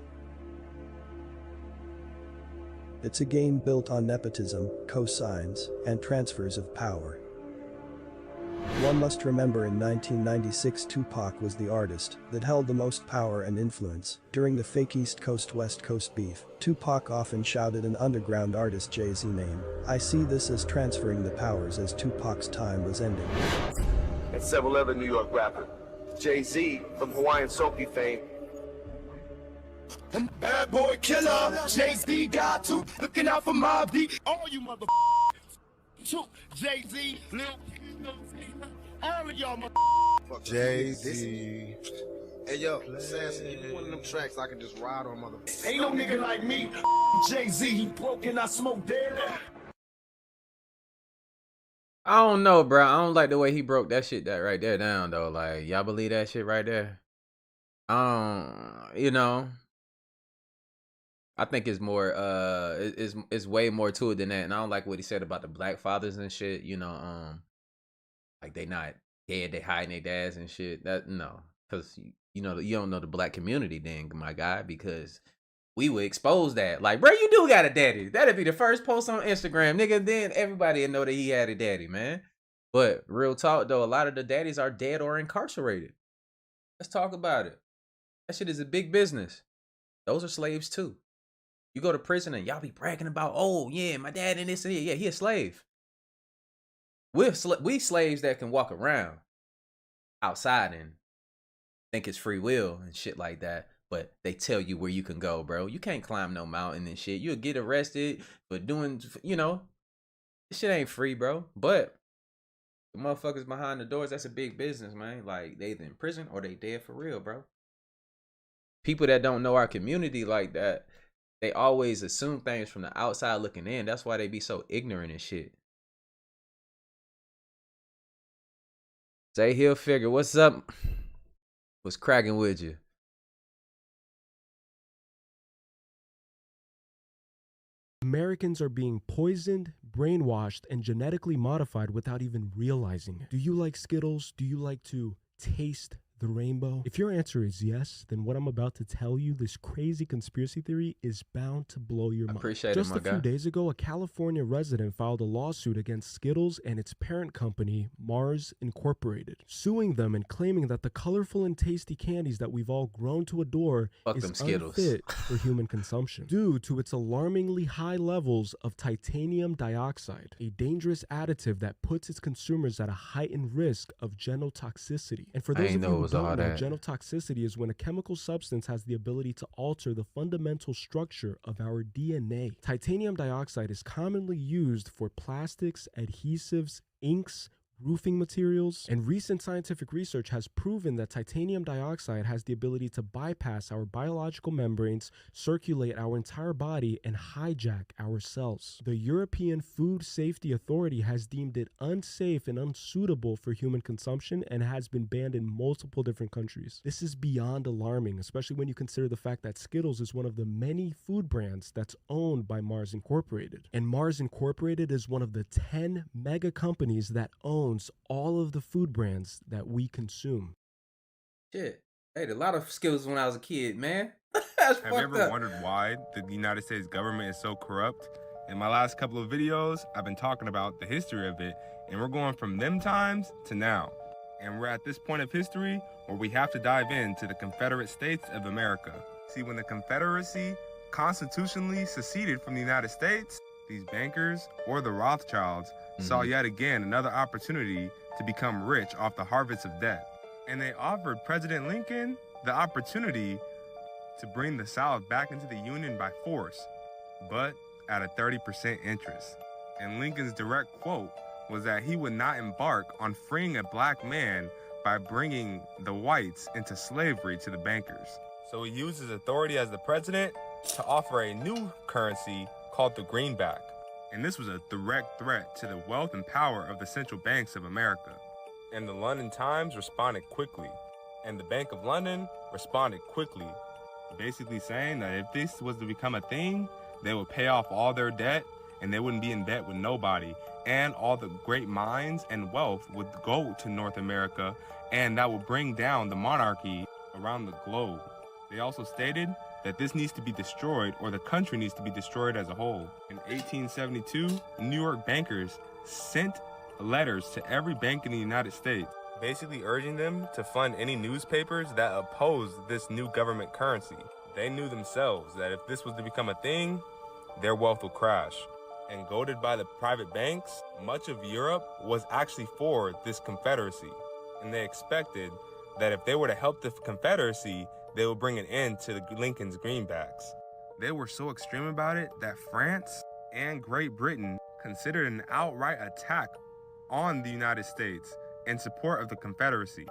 Speaker 21: It's a game built on nepotism, cosigns, and transfers of power. One must remember in 1996 Tupac was the artist that held the most power and influence. During the fake East Coast-West Coast beef, Tupac often shouted an underground artist Jay-Z name. I see this as transferring the powers as Tupac's time was ending.
Speaker 5: And several other New York rappers. Jay-Z from Hawaiian Soapy fame.
Speaker 7: Bad boy killer, Jay-Z got to looking out for Mob Deep. All you motherfuckers. Jay-Z, all of y'all motherfuckers.
Speaker 5: Jay-Z. Hey yo, Assassin, give me one of them tracks I can just ride on motherfuckers.
Speaker 7: Ain't no nigga like me. Jay-Z, he broke and I smoke dead.
Speaker 1: I don't know, bro. I don't like the way he broke that shit that right there down though. Like, y'all believe that shit right there? You know, I think it's more it's way more to it than that. And I don't like what he said about the black fathers and shit, you know, like they not dead, they hiding their dads and shit. That no, because you know you don't know the black community then, my guy, because we would expose that. Like, bro, you do got a daddy. That'd be the first post on Instagram, nigga. Then everybody would know that he had a daddy, man. But real talk though, a lot of the daddies are dead or incarcerated. Let's talk about it. That shit is a big business. Those are slaves too. You go to prison and y'all be bragging about, oh yeah, my dad and this and that. Yeah, he a slave. We slaves that can walk around outside and think it's free will and shit like that. But they tell you where you can go, bro. You can't climb no mountain and shit. You'll get arrested for doing, you know, this shit ain't free, bro. But the motherfuckers behind the doors, that's a big business, man. Like, they either in prison or they dead for real, bro. People that don't know our community like that, they always assume things from the outside looking in. That's why they be so ignorant and shit. Say Hill Figure, what's up? What's cracking with you?
Speaker 11: Americans are being poisoned, brainwashed, and genetically modified without even realizing it. Do you like Skittles? Do you like to taste the rainbow? If your answer is yes, then what I'm about to tell you, this crazy conspiracy theory, is bound to blow your mind.
Speaker 1: Appreciate
Speaker 11: Just
Speaker 1: it, my
Speaker 11: a few
Speaker 1: guy.
Speaker 11: days ago, a California resident filed a lawsuit against Skittles and its parent company, Mars Incorporated, suing them and claiming that the colorful and tasty candies that we've all grown to adore
Speaker 1: Fuck
Speaker 11: is
Speaker 1: them Skittles.
Speaker 11: unfit for human consumption due to its alarmingly high levels of titanium dioxide, a dangerous additive that puts its consumers at a heightened risk of genotoxicity. And for those of you who don't know, genotoxicity is when a chemical substance has the ability to alter the fundamental structure of our DNA. Titanium dioxide is commonly used for plastics, adhesives, inks, roofing materials, and recent scientific research has proven that titanium dioxide has the ability to bypass our biological membranes, circulate our entire body, and hijack our cells. The European Food Safety Authority has deemed it unsafe and unsuitable for human consumption and has been banned in multiple different countries. This is beyond alarming, especially when you consider the fact that Skittles is one of the many food brands that's owned by Mars Incorporated. And Mars Incorporated is one of the 10 mega companies that owns all of the food brands that we consume.
Speaker 1: Shit. I ate a lot of Skittles when I was a kid, man.
Speaker 9: Have you ever wondered why the United States government is so corrupt? In my last couple of videos, I've been talking about the history of it, and we're going from them times to now. And we're at this point of history where we have to dive into the Confederate States of America. See, when the Confederacy constitutionally seceded from the United States, these bankers, or the Rothschilds, saw yet again another opportunity to become rich off the harvest of debt. And they offered President Lincoln the opportunity to bring the South back into the Union by force, but at a 30% interest. And Lincoln's direct quote was that he would not embark on freeing a black man by bringing the whites into slavery to the bankers. So he used his authority as the president to offer a new currency called the greenback. And this was a direct threat to the wealth and power of the central banks of America. And the London Times responded quickly, and the Bank of London responded quickly, basically saying that if this was to become a thing, they would pay off all their debt and they wouldn't be in debt with nobody. And all the great mines and wealth would go to North America, and that would bring down the monarchy around the globe. They also stated that this needs to be destroyed, or the country needs to be destroyed as a whole. In 1872, New York bankers sent letters to every bank in the United States, basically urging them to fund any newspapers that opposed this new government currency. They knew themselves that if this was to become a thing, their wealth would crash. And goaded by the private banks, much of Europe was actually for this Confederacy. And they expected that if they were to help the Confederacy, they would bring an end to Lincoln's greenbacks. They were so extreme about it that France and Great Britain considered an outright attack on the United States in support of the Confederacy.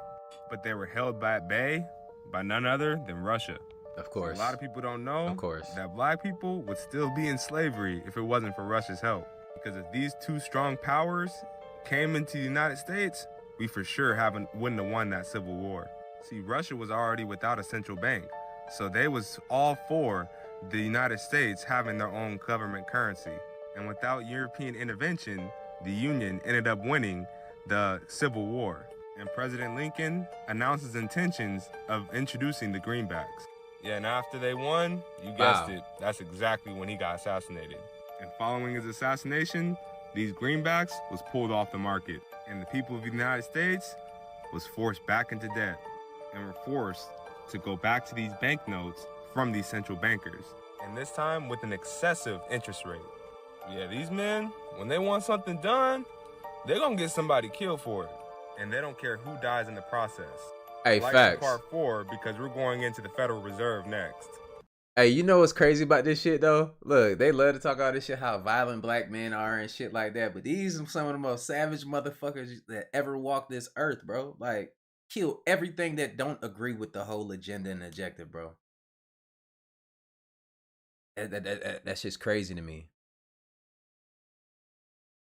Speaker 9: But they were held at bay by none other than Russia.
Speaker 1: Of course.
Speaker 9: So a lot of people don't know that black people would still be in slavery if it wasn't for Russia's help. Because if these two strong powers came into the United States, we for sure wouldn't have won that Civil War. See, Russia was already without a central bank, so they was all for the United States having their own government currency. And without European intervention, the Union ended up winning the Civil War. And President Lincoln announced his intentions of introducing the greenbacks. Yeah, and after they won, you guessed it, that's exactly when he got assassinated. And following his assassination, these greenbacks was pulled off the market. And the people of the United States was forced back into debt and were forced to go back to these banknotes from these central bankers. And this time with an excessive interest rate. Yeah, these men, when they want something done, they're gonna get somebody killed for it. And they don't care who dies in the process.
Speaker 1: Hey, facts.
Speaker 9: Part 4, because we're going into the Federal Reserve next.
Speaker 1: Hey, you know what's crazy about this shit though? Look, they love to talk all this shit, how violent black men are and shit like that. But these are some of the most savage motherfuckers that ever walked this earth, bro. Like, kill everything that don't agree with the whole agenda and objective, bro. That's just crazy to me.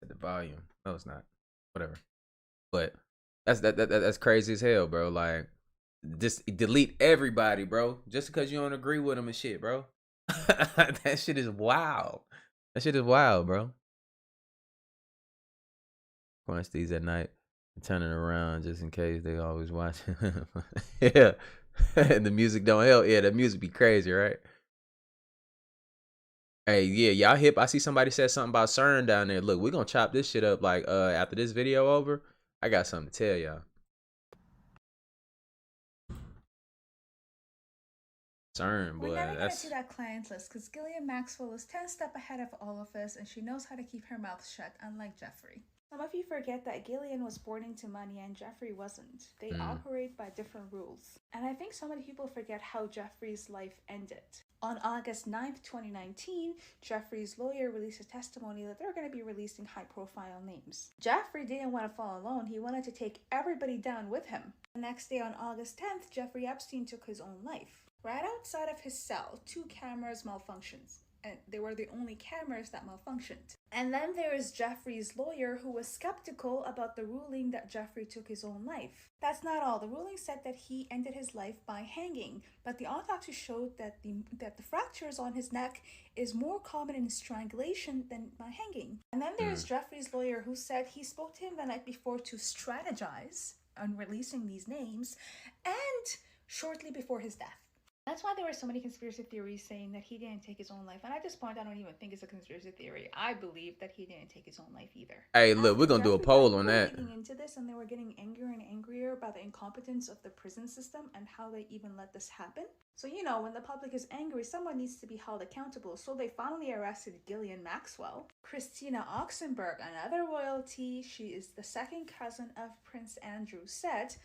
Speaker 1: The volume. No, it's not. Whatever. But that's crazy as hell, bro. Like, just delete everybody, bro. Just because you don't agree with them and shit, bro. That shit is wild. That shit is wild, bro. Watch these at night and turn it around just in case they always watching. Yeah. And the music don't help. Yeah, the music be crazy, right? Hey, yeah, y'all hip. I see somebody said something about CERN down there. Look, we're gonna chop this shit up like after this video over. I got something to tell y'all. CERN, boy.
Speaker 10: We're never gonna see that client list because Gillian Maxwell is 10 steps ahead of all of us and she knows how to keep her mouth shut, unlike Jeffrey. Some of you forget that Gillian was born into money and Jeffrey wasn't. They operate by different rules. And I think so many people forget how Jeffrey's life ended. On August 9th, 2019, Jeffrey's lawyer released a testimony that they're going to be releasing high-profile names. Jeffrey didn't want to fall alone. He wanted to take everybody down with him. The next day, on August 10th, Jeffrey Epstein took his own life. Right outside of his cell, 2 cameras malfunctioned. And they were the only cameras that malfunctioned. And then there is Jeffrey's lawyer, who was skeptical about the ruling that Jeffrey took his own life. That's not all. The ruling said that he ended his life by hanging, but the autopsy showed that the fractures on his neck is more common in strangulation than by hanging. And then there's Jeffrey's lawyer, who said he spoke to him the night before to strategize on releasing these names, and shortly before his death. That's why there were so many conspiracy theories saying that he didn't take his own life. And at this point, I don't even think it's a conspiracy theory. I believe that he didn't take his own life either.
Speaker 1: Hey, look, we're going to do a poll on that.
Speaker 10: Looking into this, and they were getting angrier and angrier about the incompetence of the prison system and how they even let this happen. So, you know, when the public is angry, someone needs to be held accountable. So they finally arrested Ghislaine Maxwell. Christina Oxenberg, another royalty, she is the second cousin of Prince Andrew, said,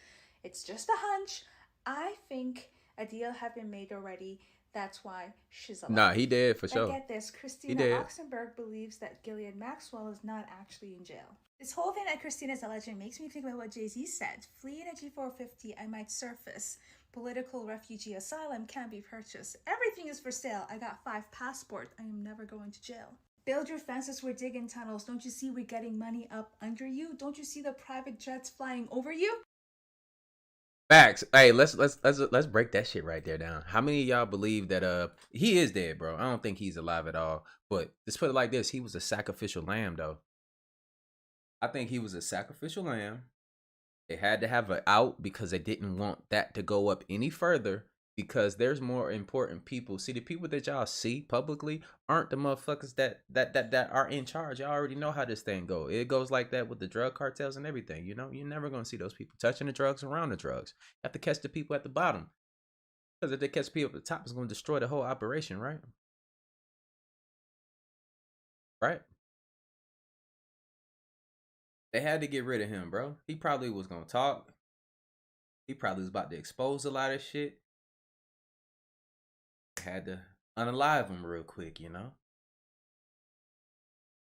Speaker 10: "It's just a hunch. I think a deal have been made already. That's why she's alive."
Speaker 1: Nah, he dead for sure.
Speaker 10: And get this, Christina Oxenberg believes that Ghislaine Maxwell is not actually in jail. This whole thing that Christina's alleging makes me think about what Jay-Z said. Flee in a G450, I might surface. Political refugee asylum can be purchased. Everything is for sale. I got 5 passports. I am never going to jail. Build your fences, we're digging tunnels. Don't you see we're getting money up under you? Don't you see the private jets flying over you?
Speaker 1: Facts. Hey, let's break that shit right there down. How many of y'all believe that he is dead, bro? I don't think he's alive at all. But let's put it like this: he was a sacrificial lamb, though. I think he was a sacrificial lamb. They had to have an out because they didn't want that to go up any further, because there's more important people. See, the people that y'all see publicly aren't the motherfuckers that are in charge. Y'all already know how this thing goes. It goes like that with the drug cartels and everything. You know, you're never going to see those people touching the drugs, around the drugs. You have to catch the people at the bottom, because if they catch people at the top, it's going to destroy the whole operation, right? Right? They had to get rid of him, bro. He probably was going to talk. He probably was about to expose a lot of shit. Had to unalive him real quick, you know.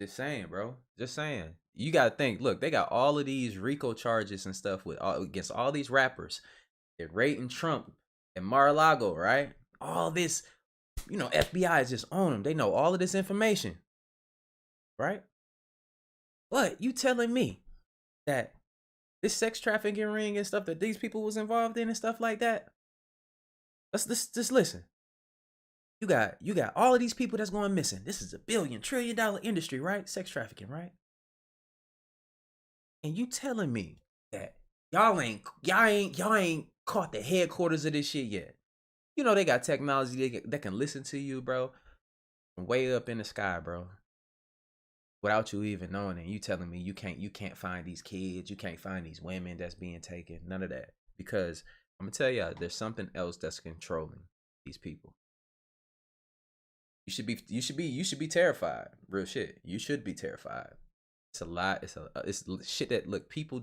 Speaker 1: Just saying, bro. Just saying. You gotta think. Look, they got all of these RICO charges and stuff against all these rappers. They're rating Trump and Mar-a-Lago, right? All this, you know, FBI is just on them. They know all of this information, right? But you telling me that this sex trafficking ring and stuff that these people was involved in and stuff like that? Let's just listen. You got all of these people that's going missing. This is a $1 trillion industry, right? Sex trafficking, right? And you telling me that y'all ain't caught the headquarters of this shit yet? You know they got technology that can listen to you, bro, from way up in the sky, bro, without you even knowing it. You telling me you can't find these kids, you can't find these women that's being taken, none of that, because I'm gonna tell y'all, there's something else that's controlling these people. You should be terrified. Real shit. You should be terrified. It's a lot. It's shit that, look, people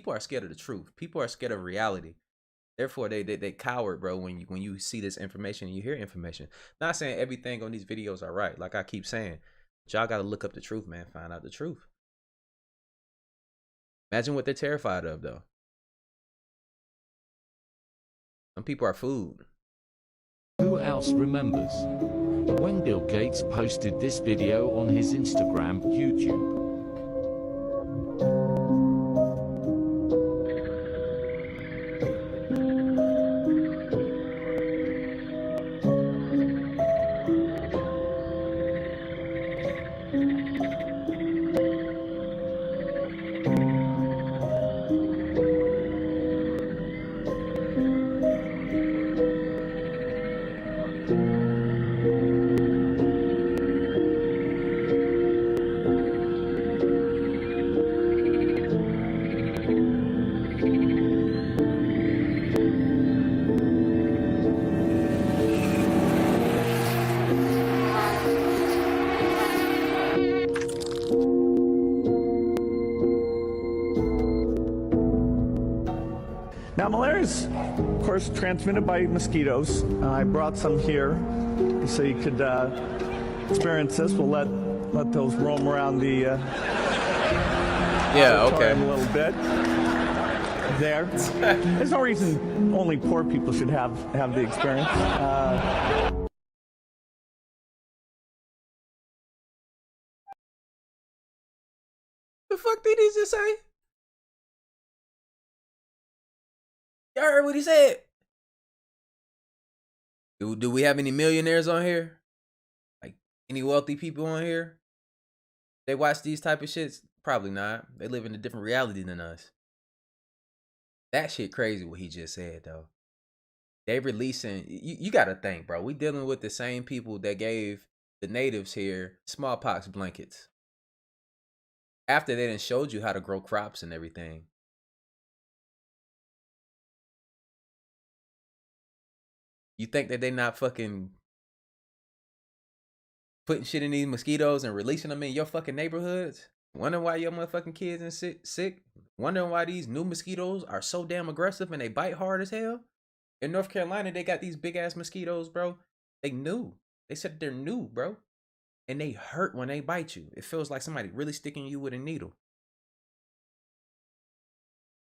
Speaker 1: are scared of the truth. People are scared of reality. Therefore, they cower, bro, when you see this information and you hear information. Not saying everything on these videos are right, like I keep saying. But y'all gotta look up the truth, man. Find out the truth. Imagine what they're terrified of, though. Some people are food.
Speaker 6: Who else remembers when Bill Gates posted this video on his Instagram, YouTube?
Speaker 2: Now, malaria is, of course, transmitted by mosquitoes. I brought some here so you could experience this. We'll let those roam around the auditorium a little bit. There. There's no reason only poor people should have the experience.
Speaker 1: The fuck did he just say? Y'all heard what he said? Do we have any millionaires on here? Like any wealthy people on here? They watch these type of shits? Probably not. They live in a different reality than us. That shit crazy what he just said though. They releasing, you gotta think, bro. We dealing with the same people that gave the natives here smallpox blankets. After they done showed you how to grow crops and everything. You think that they not fucking putting shit in these mosquitoes and releasing them in your fucking neighborhoods? Wondering why your motherfucking kids are sick? Wondering why these new mosquitoes are so damn aggressive and they bite hard as hell? In North Carolina, they got these big ass mosquitoes, bro. They new. They said they're new, bro. And they hurt when they bite you. It feels like somebody really sticking you with a needle.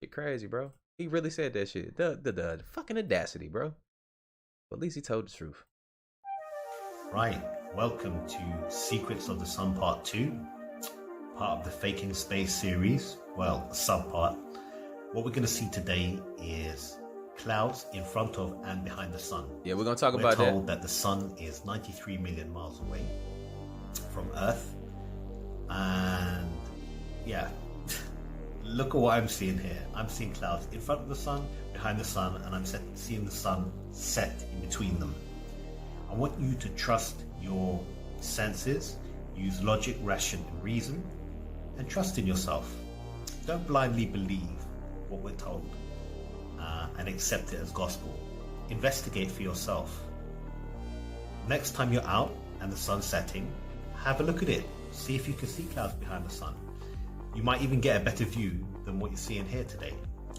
Speaker 1: Shit crazy, bro. He really said that shit. The fucking audacity, bro. But at least he told the truth.
Speaker 8: Right. Welcome to Secrets of the Sun Part 2. Part of the Faking Space series. Well, a sub-part. What we're going to see today is clouds in front of and behind the sun.
Speaker 1: Yeah, we're going to talk about that.
Speaker 8: We're told that the sun is 93 million miles away from Earth. And yeah, look at what I'm seeing here. I'm seeing clouds in front of the sun, behind the sun, and I'm seeing the sun set in between them. I want you to trust your senses, use logic, ration, and reason, and trust in yourself. Don't blindly believe what we're told and accept it as gospel. Investigate for yourself. Next time you're out and the sun's setting, have a look at it. See if you can see clouds behind the sun. You might even get a better view than what you're seeing here today.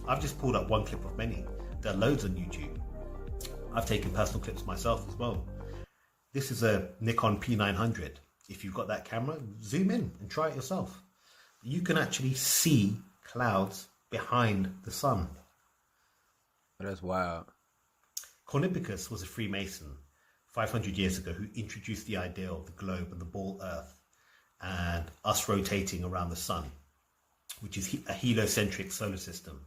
Speaker 8: I've just pulled up one clip of many. There are loads on YouTube. I've taken personal clips myself as well. This is a Nikon P900. If you've got that camera, zoom in and try it yourself. You can actually see clouds behind the sun.
Speaker 1: That's wild.
Speaker 8: Copernicus was a Freemason 500 years ago who introduced the idea of the globe and the ball Earth and us rotating around the sun, which is a heliocentric solar system.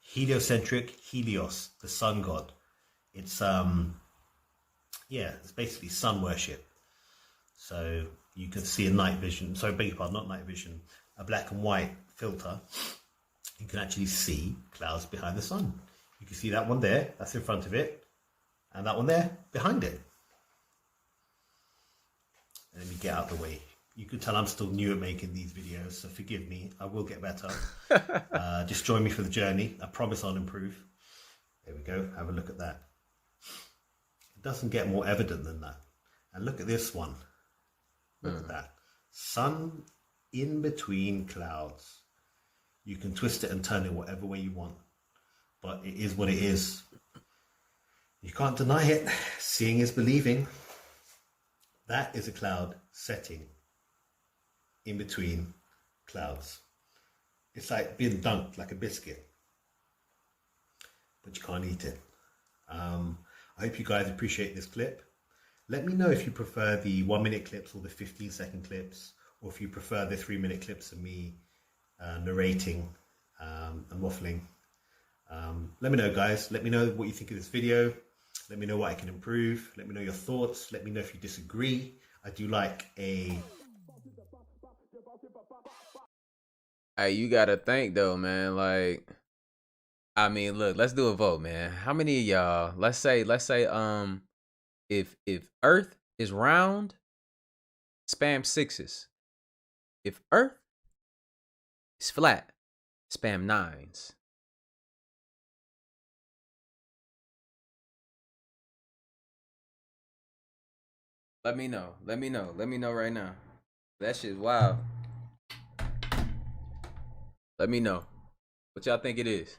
Speaker 8: Heliocentric, Helios, the sun god. It's it's basically sun worship. So you can see a night vision, sorry, beg your pardon, not night vision, a black and white filter. You can actually see clouds behind the sun. You can see that one there, that's in front of it, and that one there, behind it. And let me get out of the way. You can tell I'm still new at making these videos, so forgive me, I will get better. Just join me for the journey. I promise I'll improve. There we go, have a look at that. It doesn't get more evident than that. And look at this one. Look at that. Sun in between clouds. You can twist it and turn it whatever way you want. But it is what it is. You can't deny it. Seeing is believing. That is a cloud setting in between clouds. It's like being dunked like a biscuit. But you can't eat it. I hope you guys appreciate this clip. Let me know if you prefer the 1-minute clips or the 15-second clips, or if you prefer the 3-minute clips of me narrating and waffling. Let me know, guys. Let me know what you think of this video. Let me know what I can improve. Let me know your thoughts. Let me know if you disagree. I do like a...
Speaker 1: Hey, you gotta think though, man. Like, I mean, look, let's do a vote, man. How many of y'all? Let's say, if Earth is round, spam 6s. If Earth is flat, spam 9s. Let me know. Let me know. Let me know right now. That shit's wild. Let me know what y'all think it is.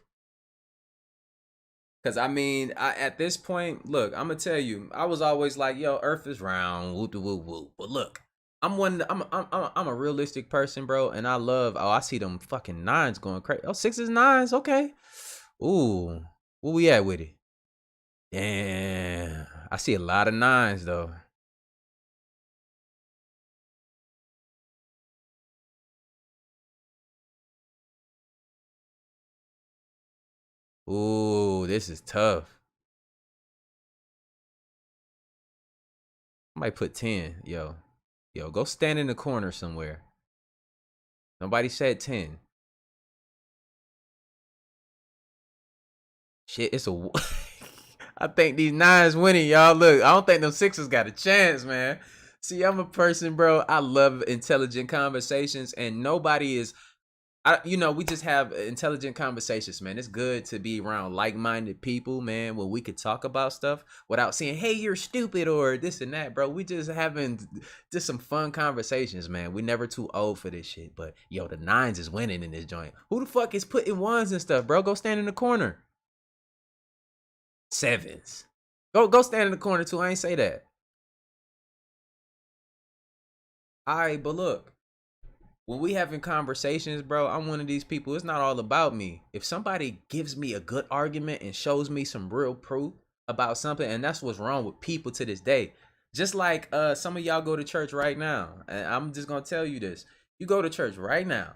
Speaker 1: Cause I mean, at this point, look, I'm gonna tell you, I was always like, yo, Earth is round, whoop de whoop whoop. But look, I'm a realistic person, bro, and I love. Oh, I see them fucking nines going crazy. Oh, sixes, nines, okay. Ooh, where we at with it? Damn, I see a lot of nines though. Ooh, this is tough. I might put 10, yo. Yo, go stand in the corner somewhere. Nobody said 10. Shit, it's a. I think these nines winning, y'all. Look, I don't think them sixes got a chance, man. See, I'm a person, bro. I love intelligent conversations, and nobody is. We just have intelligent conversations, man. It's good to be around like-minded people, man, where we could talk about stuff without saying, hey, you're stupid or this and that, bro. We just having just some fun conversations, man. We never too old for this shit. But yo, the nines is winning in this joint. Who the fuck is putting ones and stuff, bro? Go stand in the corner. Sevens. Go stand in the corner too. I ain't say that. All right, but look. When we having conversations, bro, I'm one of these people. It's not all about me. If somebody gives me a good argument and shows me some real proof about something, and that's what's wrong with people to this day. Just like some of y'all go to church right now, and I'm just gonna tell you this: you go to church right now,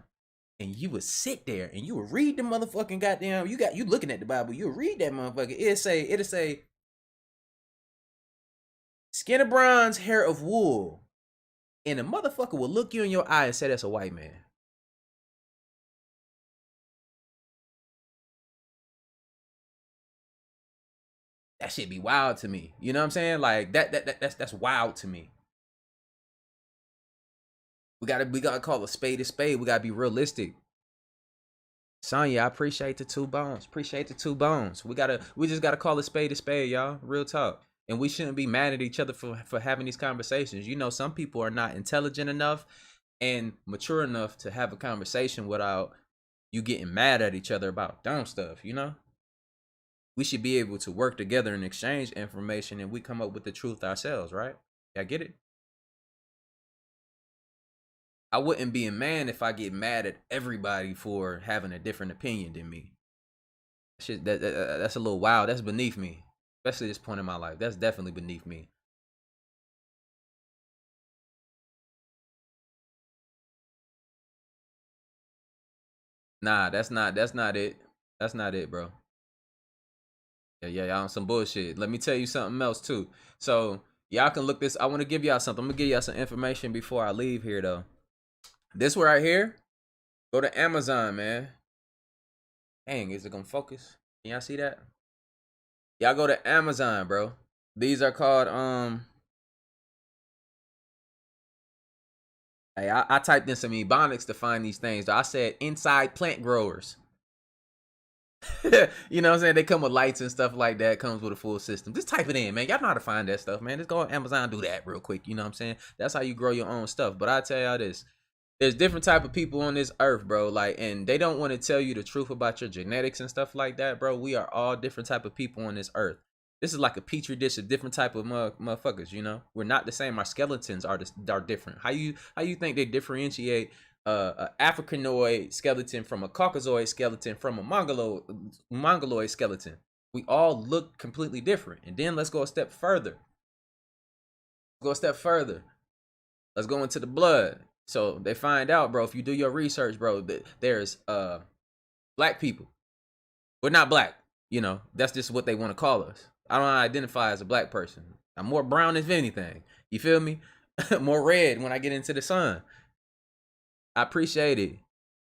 Speaker 1: and you would sit there and you would read the motherfucking goddamn. You looking at the Bible, you would read that motherfucker. It'll say, skin of bronze, hair of wool. And a motherfucker will look you in your eye and say that's a white man. That shit be wild to me. You know what I'm saying? Like that's wild to me. We gotta call a spade a spade. We gotta be realistic. Sonya, I appreciate the 2 bones. Appreciate the 2 bones. We just gotta call a spade, y'all. Real talk. And we shouldn't be mad at each other for having these conversations. You know, some people are not intelligent enough and mature enough to have a conversation without you getting mad at each other about dumb stuff, you know? We should be able to work together and exchange information, and we come up with the truth ourselves, right? Y'all get it? I wouldn't be a man if I get mad at everybody for having a different opinion than me. Shit, that's a little wild. That's beneath me. Especially this point in my life. That's definitely beneath me. Nah, that's not it. That's not it, bro. Yeah, y'all on some bullshit. Let me tell you something else too. So y'all can look this. I want to give y'all something. I'm gonna give y'all some information before I leave here though. This one right here. Go to Amazon, man. Dang, is it gonna focus? Can y'all see that? Y'all go to Amazon, bro. These are called Hey, I typed in some ebonics to find these things. I said inside plant growers. You know what I'm saying? They come with lights and stuff like that. Comes with a full system. Just type it in, man. Y'all know how to find that stuff, man. Just go on Amazon and do that real quick. You know what I'm saying? That's how you grow your own stuff. But I tell y'all this. There's different type of people on this earth, bro. Like, and they don't want to tell you the truth about your genetics and stuff like that, bro. We are all different type of people on this earth. This is like a petri dish of different type of motherfuckers, you know? We're not the same. Our skeletons are different. How you think they differentiate a Africanoid skeleton from a Caucasoid skeleton from a Mongoloid skeleton? We all look completely different. And then let's go a step further. Let's go into the blood. So they find out, bro, if you do your research, bro, that there's black people. We're not black, you know. That's just what they want to call us. I don't identify as a black person. I'm more brown if anything. You feel me? More red when I get into the sun. I appreciate it.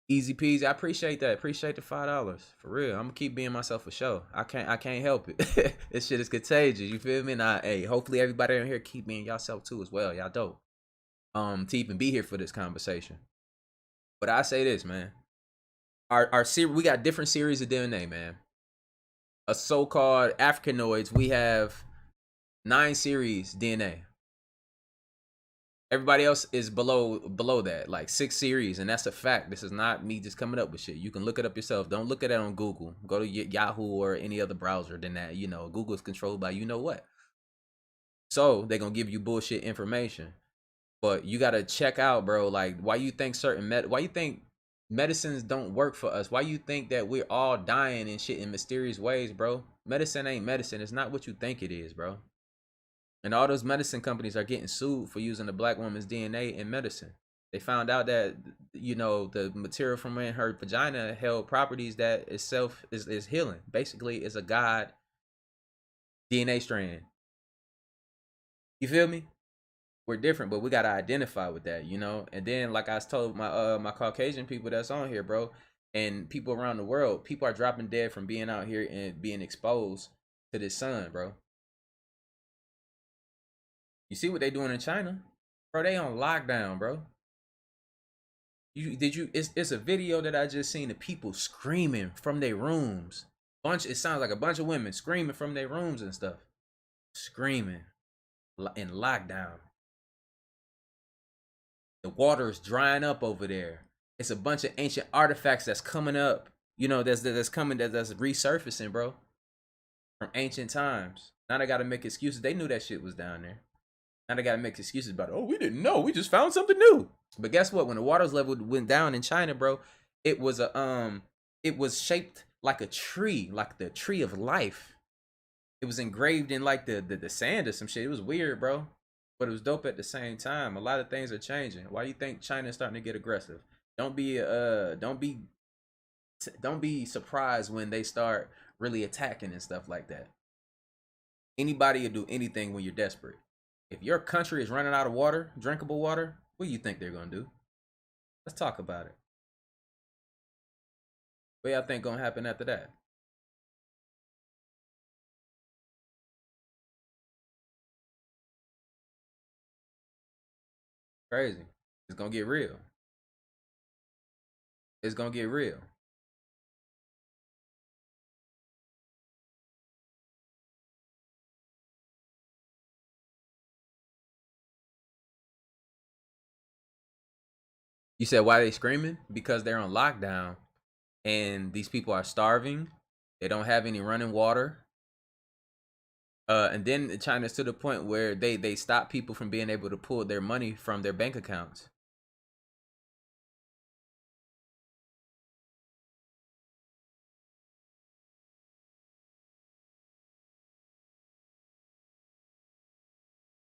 Speaker 1: Easy peasy. I appreciate that. Appreciate the $5. For real. I'm gonna keep being myself for sure. I can't help it. This shit is contagious. You feel me? And hey, hopefully everybody in here keep being yourself too as well. Y'all dope. To even be here for this conversation. But I say this, man. Our series, we got different series of DNA, man. A so-called Africanoids, we have 9 series DNA. Everybody else is below that, like 6 series, and that's a fact. This is not me just coming up with shit. You can look it up yourself. Don't look at it on Google. Go to Yahoo or any other browser than that. You know, Google is controlled by you know what. So they're gonna give you bullshit information. But you gotta check out, bro. Like, why you think why you think medicines don't work for us? Why you think that we're all dying and shit in mysterious ways, bro? Medicine ain't medicine. It's not what you think it is, bro. And all those medicine companies are getting sued for using a black woman's DNA in medicine. They found out that, you know, the material from in her vagina held properties that itself is healing. Basically, it's a God DNA strand. You feel me? We're different, but we gotta identify with that, you know. And then, like I told my my Caucasian people that's on here, bro, and people around the world, people are dropping dead from being out here and being exposed to this sun, bro. You see what they doing in China, bro? They on lockdown, bro. It's a video that I just seen of people screaming from their rooms. It sounds like a bunch of women screaming from their rooms and stuff, screaming in lockdown. The water is drying up over there. It's a bunch of ancient artifacts that's coming up. You know, that's resurfacing, bro, from ancient times. Now they gotta make excuses. They knew that shit was down there. Now they gotta make excuses about it. Oh, we didn't know. We just found something new. But guess what? When the water's level went down in China, bro, it was shaped like a tree, like the tree of life. It was engraved in like the sand or some shit. It was weird, bro. But it was dope at the same time. A lot of things are changing. Why do you think China's starting to get aggressive? Don't be surprised when they start really attacking and stuff like that. Anybody will do anything when you're desperate. If your country is running out of water, drinkable water, what do you think they're gonna do? Let's talk about it. What y'all think gonna happen after that? Crazy. It's gonna get real. It's gonna get real. You said why they screaming? Because they're on lockdown and these people are starving. They don't have any running water. And then China's to the point where they stop people from being able to pull their money from their bank accounts.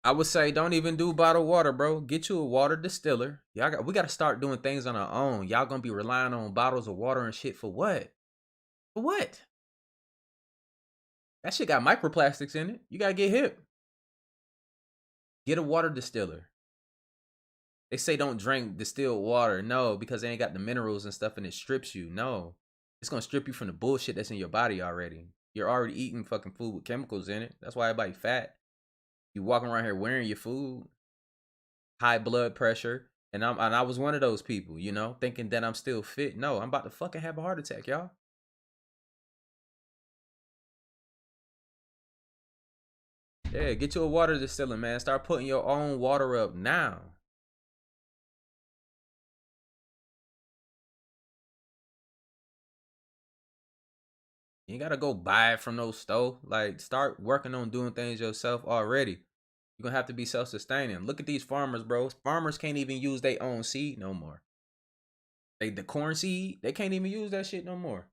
Speaker 1: I would say don't even do bottled water, bro. Get you a water distiller. We gotta start doing things on our own. Y'all gonna be relying on bottles of water and shit for what? For what? That shit got microplastics in it. You gotta get hip. Get a water distiller. They say don't drink distilled water. No, because they ain't got the minerals and stuff and it strips you. No. It's gonna strip you from the bullshit that's in your body already. You're already eating fucking food with chemicals in it. That's why everybody fat. You walking around here wearing your food, high blood pressure, and I was one of those people, you know, thinking that I'm still fit. No, I'm about to fucking have a heart attack, y'all. Yeah, get you a water distiller, man. Start putting your own water up now. You ain't gotta go buy it from no store. Like, start working on doing things yourself already. You're gonna have to be self-sustaining. Look at these farmers, bro. Farmers can't even use their own seed no more. The corn seed, they can't even use that shit no more.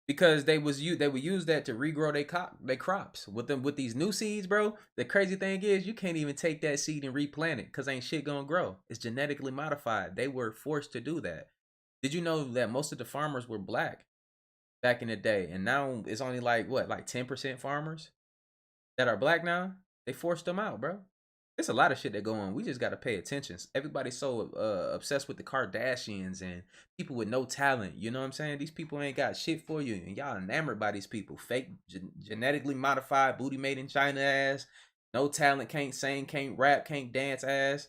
Speaker 1: Because they would use that to regrow their crops. With these new seeds, bro. The crazy thing is you can't even take that seed and replant it because ain't shit gonna grow. It's genetically modified. They were forced to do that. Did you know that most of the farmers were black back in the day? And now it's only like 10% farmers that are black now? They forced them out, bro. There's a lot of shit that go on. We just got to pay attention. Everybody's so obsessed with the Kardashians and people with no talent. You know what I'm saying? These people ain't got shit for you. And y'all enamored by these people. Fake, genetically modified, booty made in China ass. No talent, can't sing, can't rap, can't dance ass.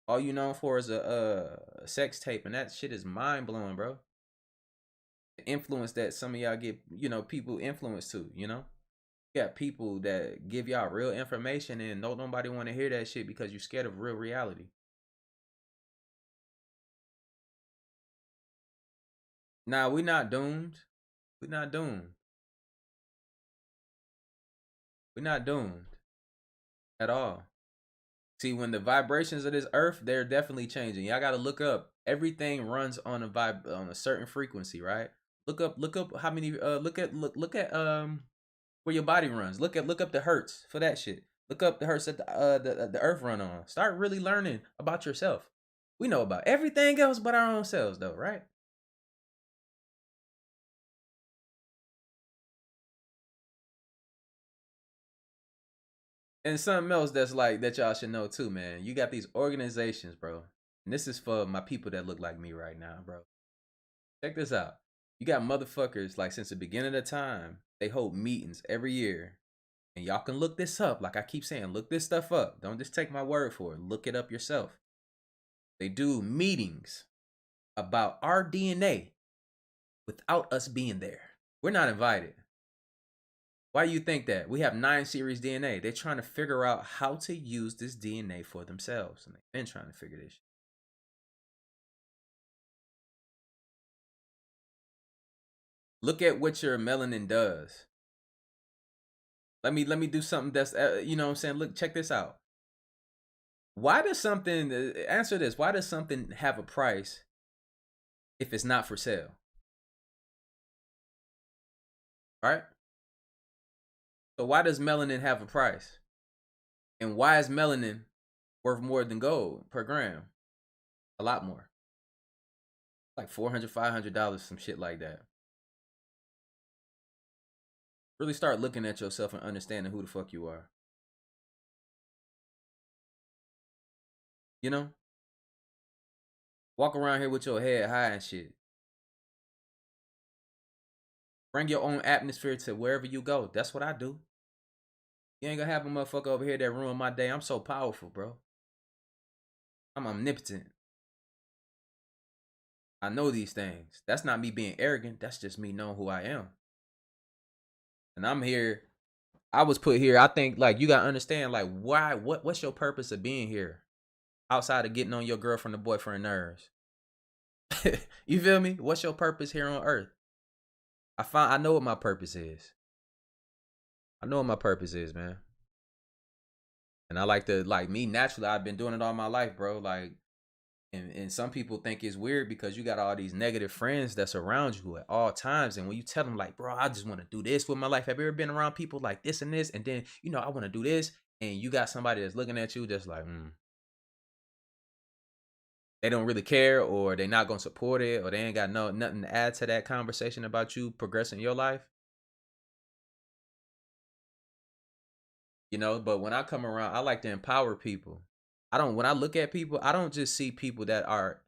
Speaker 1: All you known for is a sex tape. And that shit is mind blowing, bro. The influence that some of y'all get, you know, people influence to, you know? You got people that give y'all real information and nobody want to hear that shit because you're scared of real reality. Nah, we're not doomed. We're not doomed. We're not doomed at all. See, when the vibrations of this earth, they're definitely changing. Y'all gotta look up. Everything runs on a certain frequency, right? Look up how many look at where your body runs. Look up the hertz for that shit. Look up the hertz that the earth run on. Start really learning about yourself. We know about everything else but our own selves though, right? And something else that's like that y'all should know too, man. You got these organizations, bro. And this is for my people that look like me right now, bro. Check this out. You got motherfuckers like since the beginning of time, they hold meetings every year. And y'all can look this up. Like I keep saying, look this stuff up. Don't just take my word for it. Look it up yourself. They do meetings about our DNA without us being there. We're not invited. Why do you think that? We have 9 series DNA. They're trying to figure out how to use this DNA for themselves. And they've been trying to figure this shit. Look at what your melanin does. Let me do something that's, you know what I'm saying? Look, check this out. Why does something, answer this, why does something have a price if it's not for sale? Right? So why does melanin have a price? And why is melanin worth more than gold per gram? A lot more. Like $400, $500, some shit like that. Really start looking at yourself and understanding who the fuck you are. You know? Walk around here with your head high and shit. Bring your own atmosphere to wherever you go. That's what I do. You ain't gonna have a motherfucker over here that ruin my day. I'm so powerful, bro. I'm omnipotent. I know these things. That's not me being arrogant. That's just me knowing who I am. And I'm here. I was put here. I think like you gotta understand like why. What's your purpose of being here? Outside of getting on your girlfriend or boyfriend nerves. You feel me? What's your purpose here on earth? I know what my purpose is. I know what my purpose is, man. And I like to, like me, naturally, I've been doing it all my life, bro. Like, and some people think it's weird because you got all these negative friends that's around you at all times. And when you tell them like, bro, I just want to do this with my life. Have you ever been around people like this and this? And then, you know, I want to do this. And you got somebody that's looking at you just like, They don't really care, or they're not going to support it, or they ain't got nothing to add to that conversation about you progressing your life. You know, but when I come around, I like to empower people. When I look at people, I don't just see people that are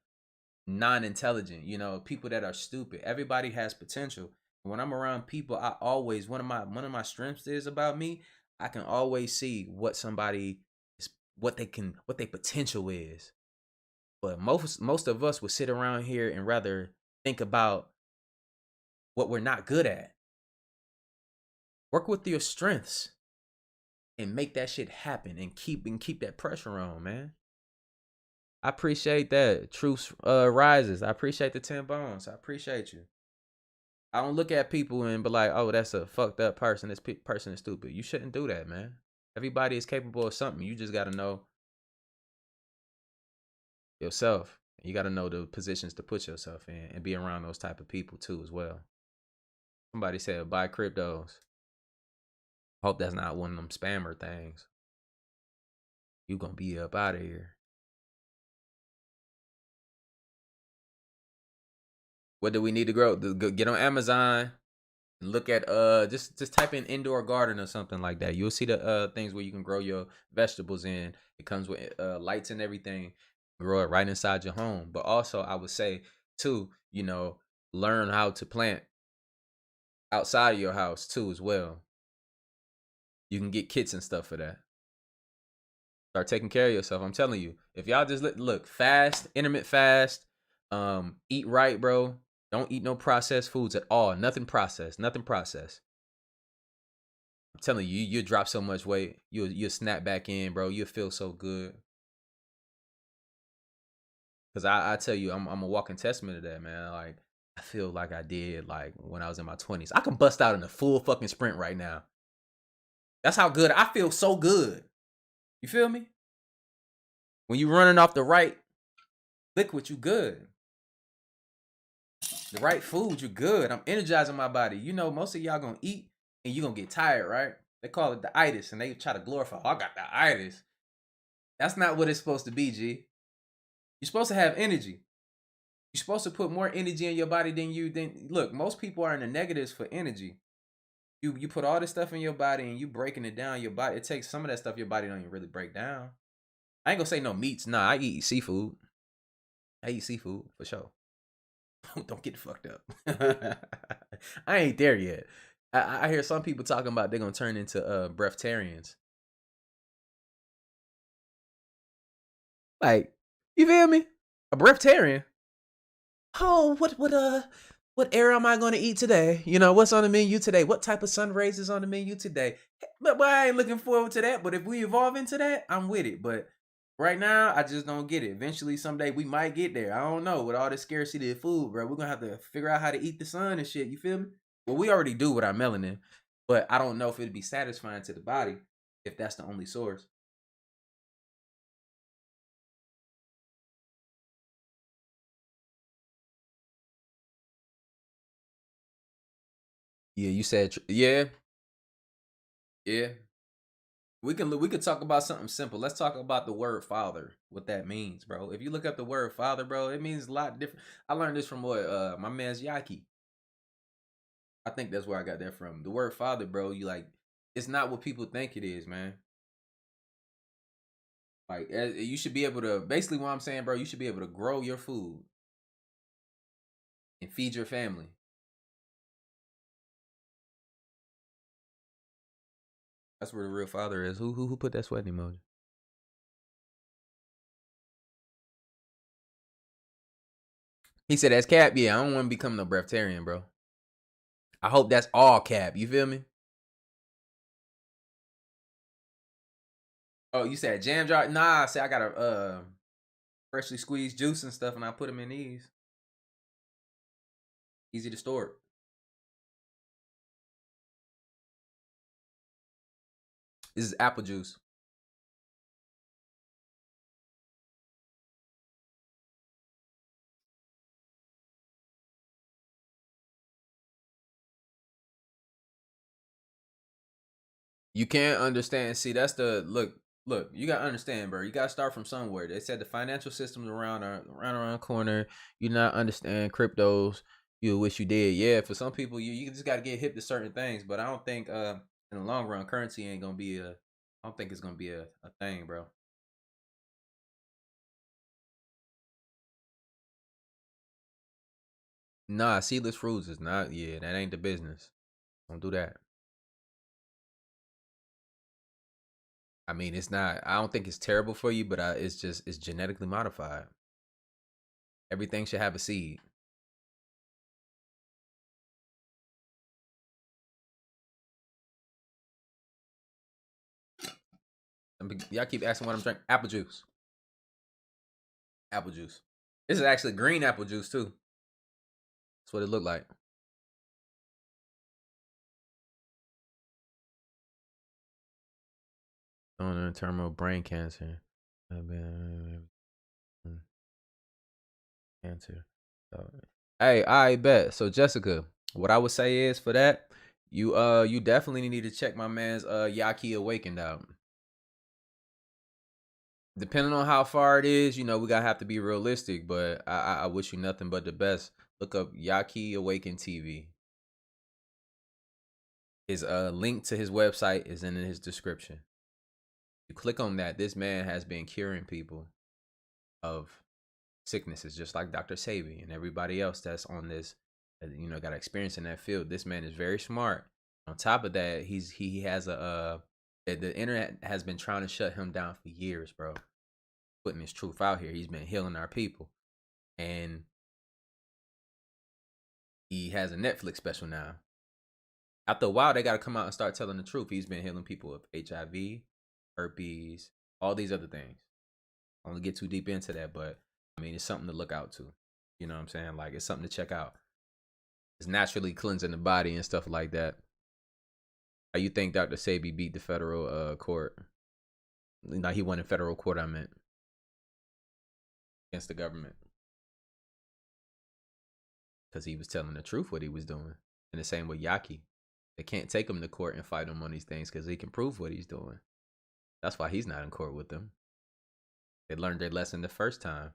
Speaker 1: non-intelligent, you know, people that are stupid. Everybody has potential. When I'm around people, I always, one of my strengths is about me, I can always see what somebody is, what their potential is. But most of us would sit around here and rather think about what we're not good at. Work with your strengths and make that shit happen and keep that pressure on, man. I appreciate that. Truth rises. I appreciate the 10 bones. I appreciate you. I don't look at people and be like, oh, that's a fucked up person. This person is stupid. You shouldn't do that, man. Everybody is capable of something. You just got to know yourself. You got to know the positions to put yourself in and be around those type of people too as well. Somebody said buy cryptos. Hope that's not one of them spammer things. You gonna be up out of here. What do we need to grow? Get on Amazon and look at just type in indoor garden or something like that. You'll see the things where you can grow your vegetables in. It comes with lights and everything. Grow it right inside your home. But also I would say too, you know, learn how to plant outside of your house too as well. You can get kits and stuff for that. Start taking care of yourself. I'm telling you, if y'all just look fast, intermittent fast, eat right, bro. Don't eat no processed foods at all. Nothing processed. I'm telling you, you drop so much weight, you'll snap back in, bro. You'll feel so good. Cause I tell you, I'm a walking testament of that, man. Like I feel like I did like when I was in my 20s. I can bust out in a full fucking sprint right now. That's how good I feel. So good. You feel me? When you running off the right liquid, you good. The right food, you good. I'm energizing my body. You know, most of y'all gonna eat and you gonna get tired, right? They call it the itis, and they try to glorify. Oh, I got the itis. That's not what it's supposed to be, G. You're supposed to have energy. You're supposed to put more energy in your body than look. Most people are in the negatives for energy. You put all this stuff in your body and you breaking it down. Your body, it takes some of that stuff your body don't even really break down. I ain't gonna say no meats. Nah, I eat seafood. I eat seafood for sure. Don't get fucked up. I ain't there yet. I hear some people talking about they're gonna turn into breatharians. Like, you feel me? A breatharian. Oh, what area am I gonna eat today? You know, what's on the menu today? What type of sun rays is on the menu today? But I ain't looking forward to that. But if we evolve into that, I'm with it. But right now, I just don't get it. Eventually, someday we might get there. I don't know. With all the scarcity of food, bro, we're gonna have to figure out how to eat the sun and shit. You feel me? Well, we already do with our melanin, but I don't know if it'd be satisfying to the body if that's the only source. Yeah, you said yeah. We could talk about something simple. Let's talk about the word father. What that means, bro. If you look up the word father, bro, it means a lot different. I learned this from what my man's Yaki. I think that's where I got that from. The word father, bro, it's not what people think it is, man. Like you should be able to basically what I'm saying, bro, you should be able to grow your food and feed your family. That's where the real father is. Who put that sweating emoji? He said that's cap. Yeah, I don't want to become no breatharian, bro. I hope that's all cap. You feel me? Oh, you said jam jar? Nah, I said I got a freshly squeezed juice and stuff, and I put them in these. Easy to store. This is apple juice. You can't understand. See, that's the look. You gotta understand, bro. You gotta start from somewhere. They said the financial system's around the corner. You not understand cryptos. You wish you did. Yeah, for some people, you just gotta get hip to certain things. But I don't think in the long run, currency ain't gonna be I don't think it's gonna be a thing, bro. Nah, seedless fruits is not. Yeah, that ain't the business. Don't do that. I mean, it's not. I don't think it's terrible for you, but it's genetically modified. Everything should have a seed. Y'all keep asking what I'm drinking. Apple juice. Apple juice. This is actually green apple juice too. That's what it looked like. On terminal brain cancer. Cancer. Hey, I bet. So Jessica, what I would say is for that, you definitely need to check my man's Yaki Awakened out. Depending on how far it is, we gotta have to be realistic, but I wish you nothing but the best. Look up Yaki Awakened TV. His link to his website is in his description. You click on that. This man has been curing people of sicknesses, just like Dr. Sabi and everybody else that's on this, got experience in that field. This man is very smart. On top of that, he has the internet has been trying to shut him down for years, bro. Putting his truth out here. He's been healing our people. And he has a Netflix special now. After a while, they got to come out and start telling the truth. He's been healing people with HIV, herpes, all these other things. I don't get too deep into that, but I mean, it's something to look out to. You know what I'm saying? Like, it's something to check out. It's naturally cleansing the body and stuff like that. How you think Dr. Sebi beat the federal court? No, he won in federal court, I meant. Against the government. Because he was telling the truth what he was doing. And the same with Yaki. They can't take him to court and fight him on these things because he can prove what he's doing. That's why he's not in court with them. They learned their lesson the first time.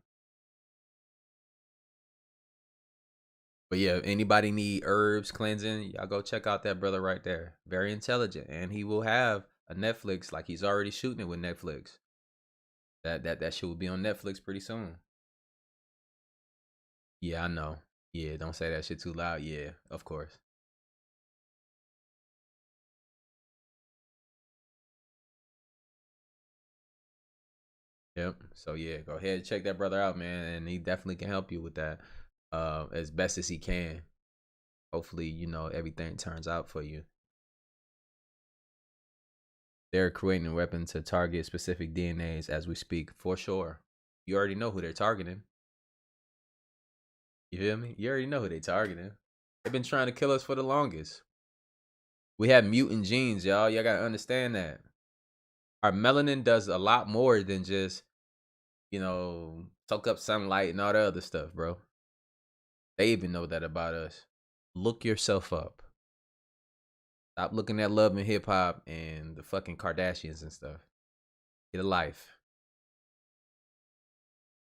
Speaker 1: But yeah, anybody need herbs cleansing, y'all go check out that brother right there. Very intelligent. And he will have a Netflix, like he's already shooting it with Netflix. That shit will be on Netflix pretty soon. Yeah, I know. Yeah, don't say that shit too loud. Yeah, of course. Yep. So yeah, go ahead and check that brother out, man. And he definitely can help you with that as best as he can. Hopefully, you know, everything turns out for you. They're creating a weapon to target specific DNAs as we speak, for sure. You already know who they're targeting. You feel me? You already know who they're targeting. They've been trying to kill us for the longest. We have mutant genes, y'all. Y'all gotta understand that. Our melanin does a lot more than just, you know, soak up sunlight and all the other stuff, bro. They even know that about us. Look yourself up. Stop looking at Love and Hip Hop and the fucking Kardashians and stuff. Get a life.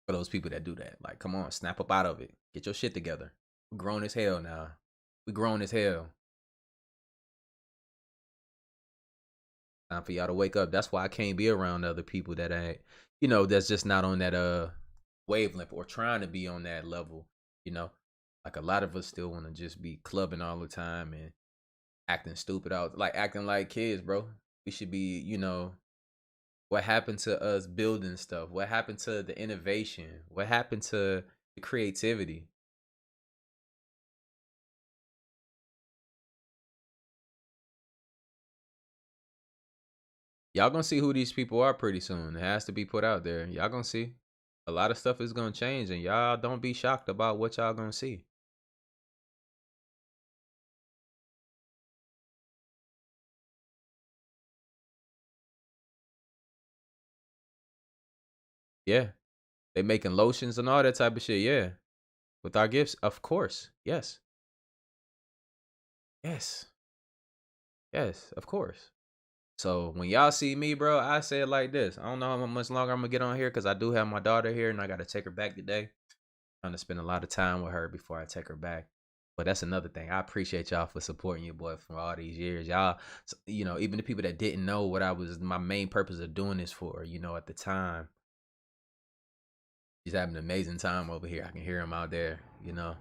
Speaker 1: For those people that do that. Like, come on, snap up out of it. Get your shit together. We're grown as hell now. We grown as hell. Time for y'all to wake up. That's why I can't be around other people that ain't, you know, that's just not on that wavelength or trying to be on that level, you know. Like a lot of us still want to just be clubbing all the time and acting stupid out, like acting like kids, bro. We should be, you know, what happened to us building stuff? What happened to the innovation? What happened to the creativity? Y'all gonna see who these people are pretty soon. It has to be put out there. Y'all gonna see. A lot of stuff is gonna change, and y'all don't be shocked about what y'all gonna see. Yeah. They making lotions and all that type of shit, yeah. With our gifts, of course. Yes. Yes. Yes, of course. So when y'all see me, bro, I say it like this. I don't know how much longer I'm gonna get on here because I do have my daughter here and I gotta take her back today. I'm gonna spend a lot of time with her before I take her back. But that's another thing. I appreciate y'all for supporting your boy for all these years. Y'all, you know, even the people that didn't know what I was, my main purpose of doing this for, you know, at the time. He's having an amazing time over here. I can hear him out there, you know.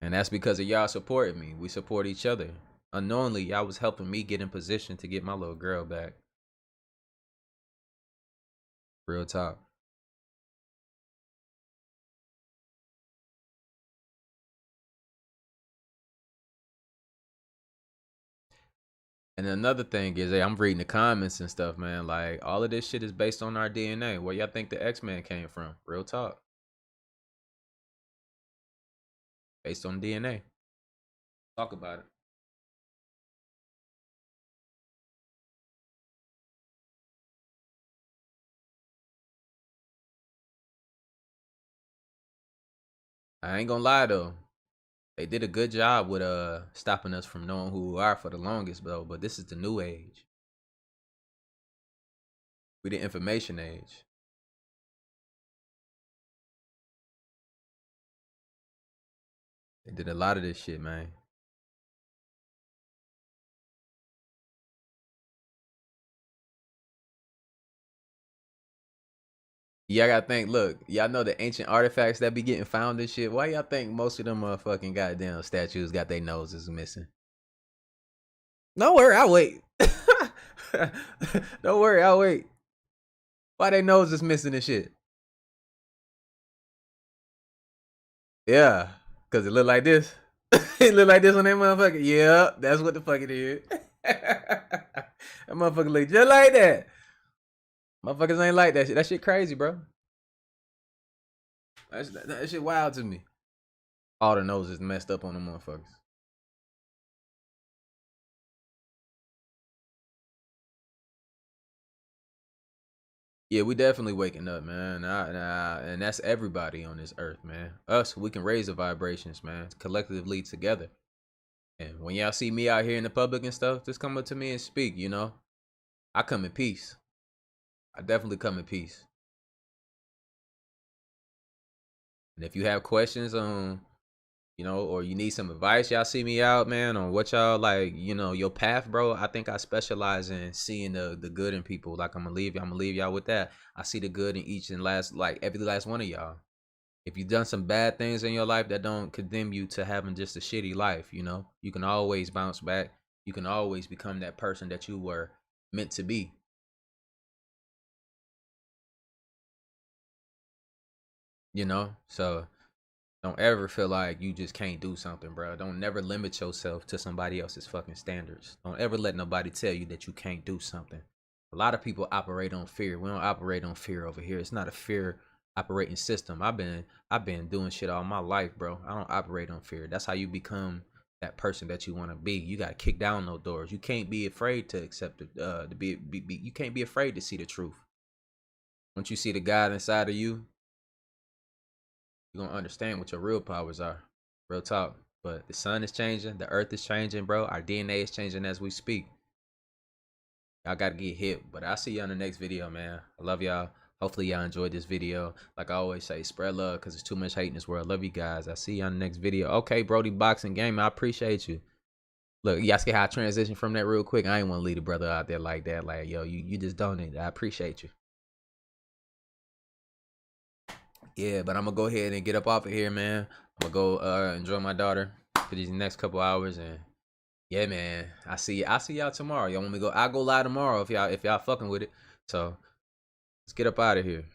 Speaker 1: And that's because of y'all supporting me. We support each other. Unknowingly, y'all was helping me get in position to get my little girl back. Real talk. And another thing is, hey, I'm reading the comments and stuff, man. Like, all of this shit is based on our DNA. Where y'all think the X-Men came from? Real talk. Based on DNA. Talk about it. I ain't gonna lie, though. They did a good job with stopping us from knowing who we are for the longest, though. But this is the new age. We the information age. They did a lot of this shit, man. Y'all gotta think, look, y'all know the ancient artifacts that be getting found and shit. Why y'all think most of them motherfucking goddamn statues got their noses missing? Don't worry, I'll wait. Don't worry, I'll wait. Why they nose is missing and shit? Yeah, because it look like this. It look like this on that motherfucker. Yeah, that's what the fuck it is. That motherfucker look just like that. Motherfuckers ain't like that shit. That shit crazy, bro. That shit wild to me. All the noses messed up on the motherfuckers. Yeah, we definitely waking up, man. And that's everybody on this earth, man. Us, we can raise the vibrations, man, collectively together. And when y'all see me out here in the public and stuff, just come up to me and speak, you know. I come in peace. I definitely come in peace. And if you have questions on, you know, or you need some advice, y'all see me out, man, on what y'all like, you know, your path, bro. I think I specialize in seeing the good in people. Like I'm gonna leave y'all with that. I see the good in each and last, like every last one of y'all. If you've done some bad things in your life, that don't condemn you to having just a shitty life, you know. You can always bounce back. You can always become that person that you were meant to be. You know, so don't ever feel like you just can't do something, bro. Don't never limit yourself to somebody else's fucking standards. Don't ever let nobody tell you that you can't do something. A lot of people operate on fear. We don't operate on fear over here. It's not a fear operating system. I've been doing shit all my life, bro. I don't operate on fear. That's how you become that person that you want to be. You got to kick down those doors. You can't be afraid to accept it. You can't be afraid to see the truth. Once you see the God inside of you, you're gonna understand what your real powers are. Real talk. But the sun is changing, the earth is changing, bro. Our DNA is changing as we speak. Y'all gotta get hit. But I'll see y'all in the next video, man. I love y'all. Hopefully y'all enjoyed this video. Like I always say, spread love because there's too much hate in this world. Love you guys. I'll see y'all in the next video. Okay, Brody Boxing Game, I appreciate you. Look, y'all see how I transition from that real quick? I ain't want to leave a brother out there like that. Like, yo, you just donated. I appreciate you. Yeah, but I'm gonna go ahead and get up off of here, man. I'm gonna go enjoy my daughter for these next couple hours, and yeah, man. I see y'all tomorrow. Y'all want me to go? I'll go live tomorrow if y'all fucking with it. So let's get up out of here.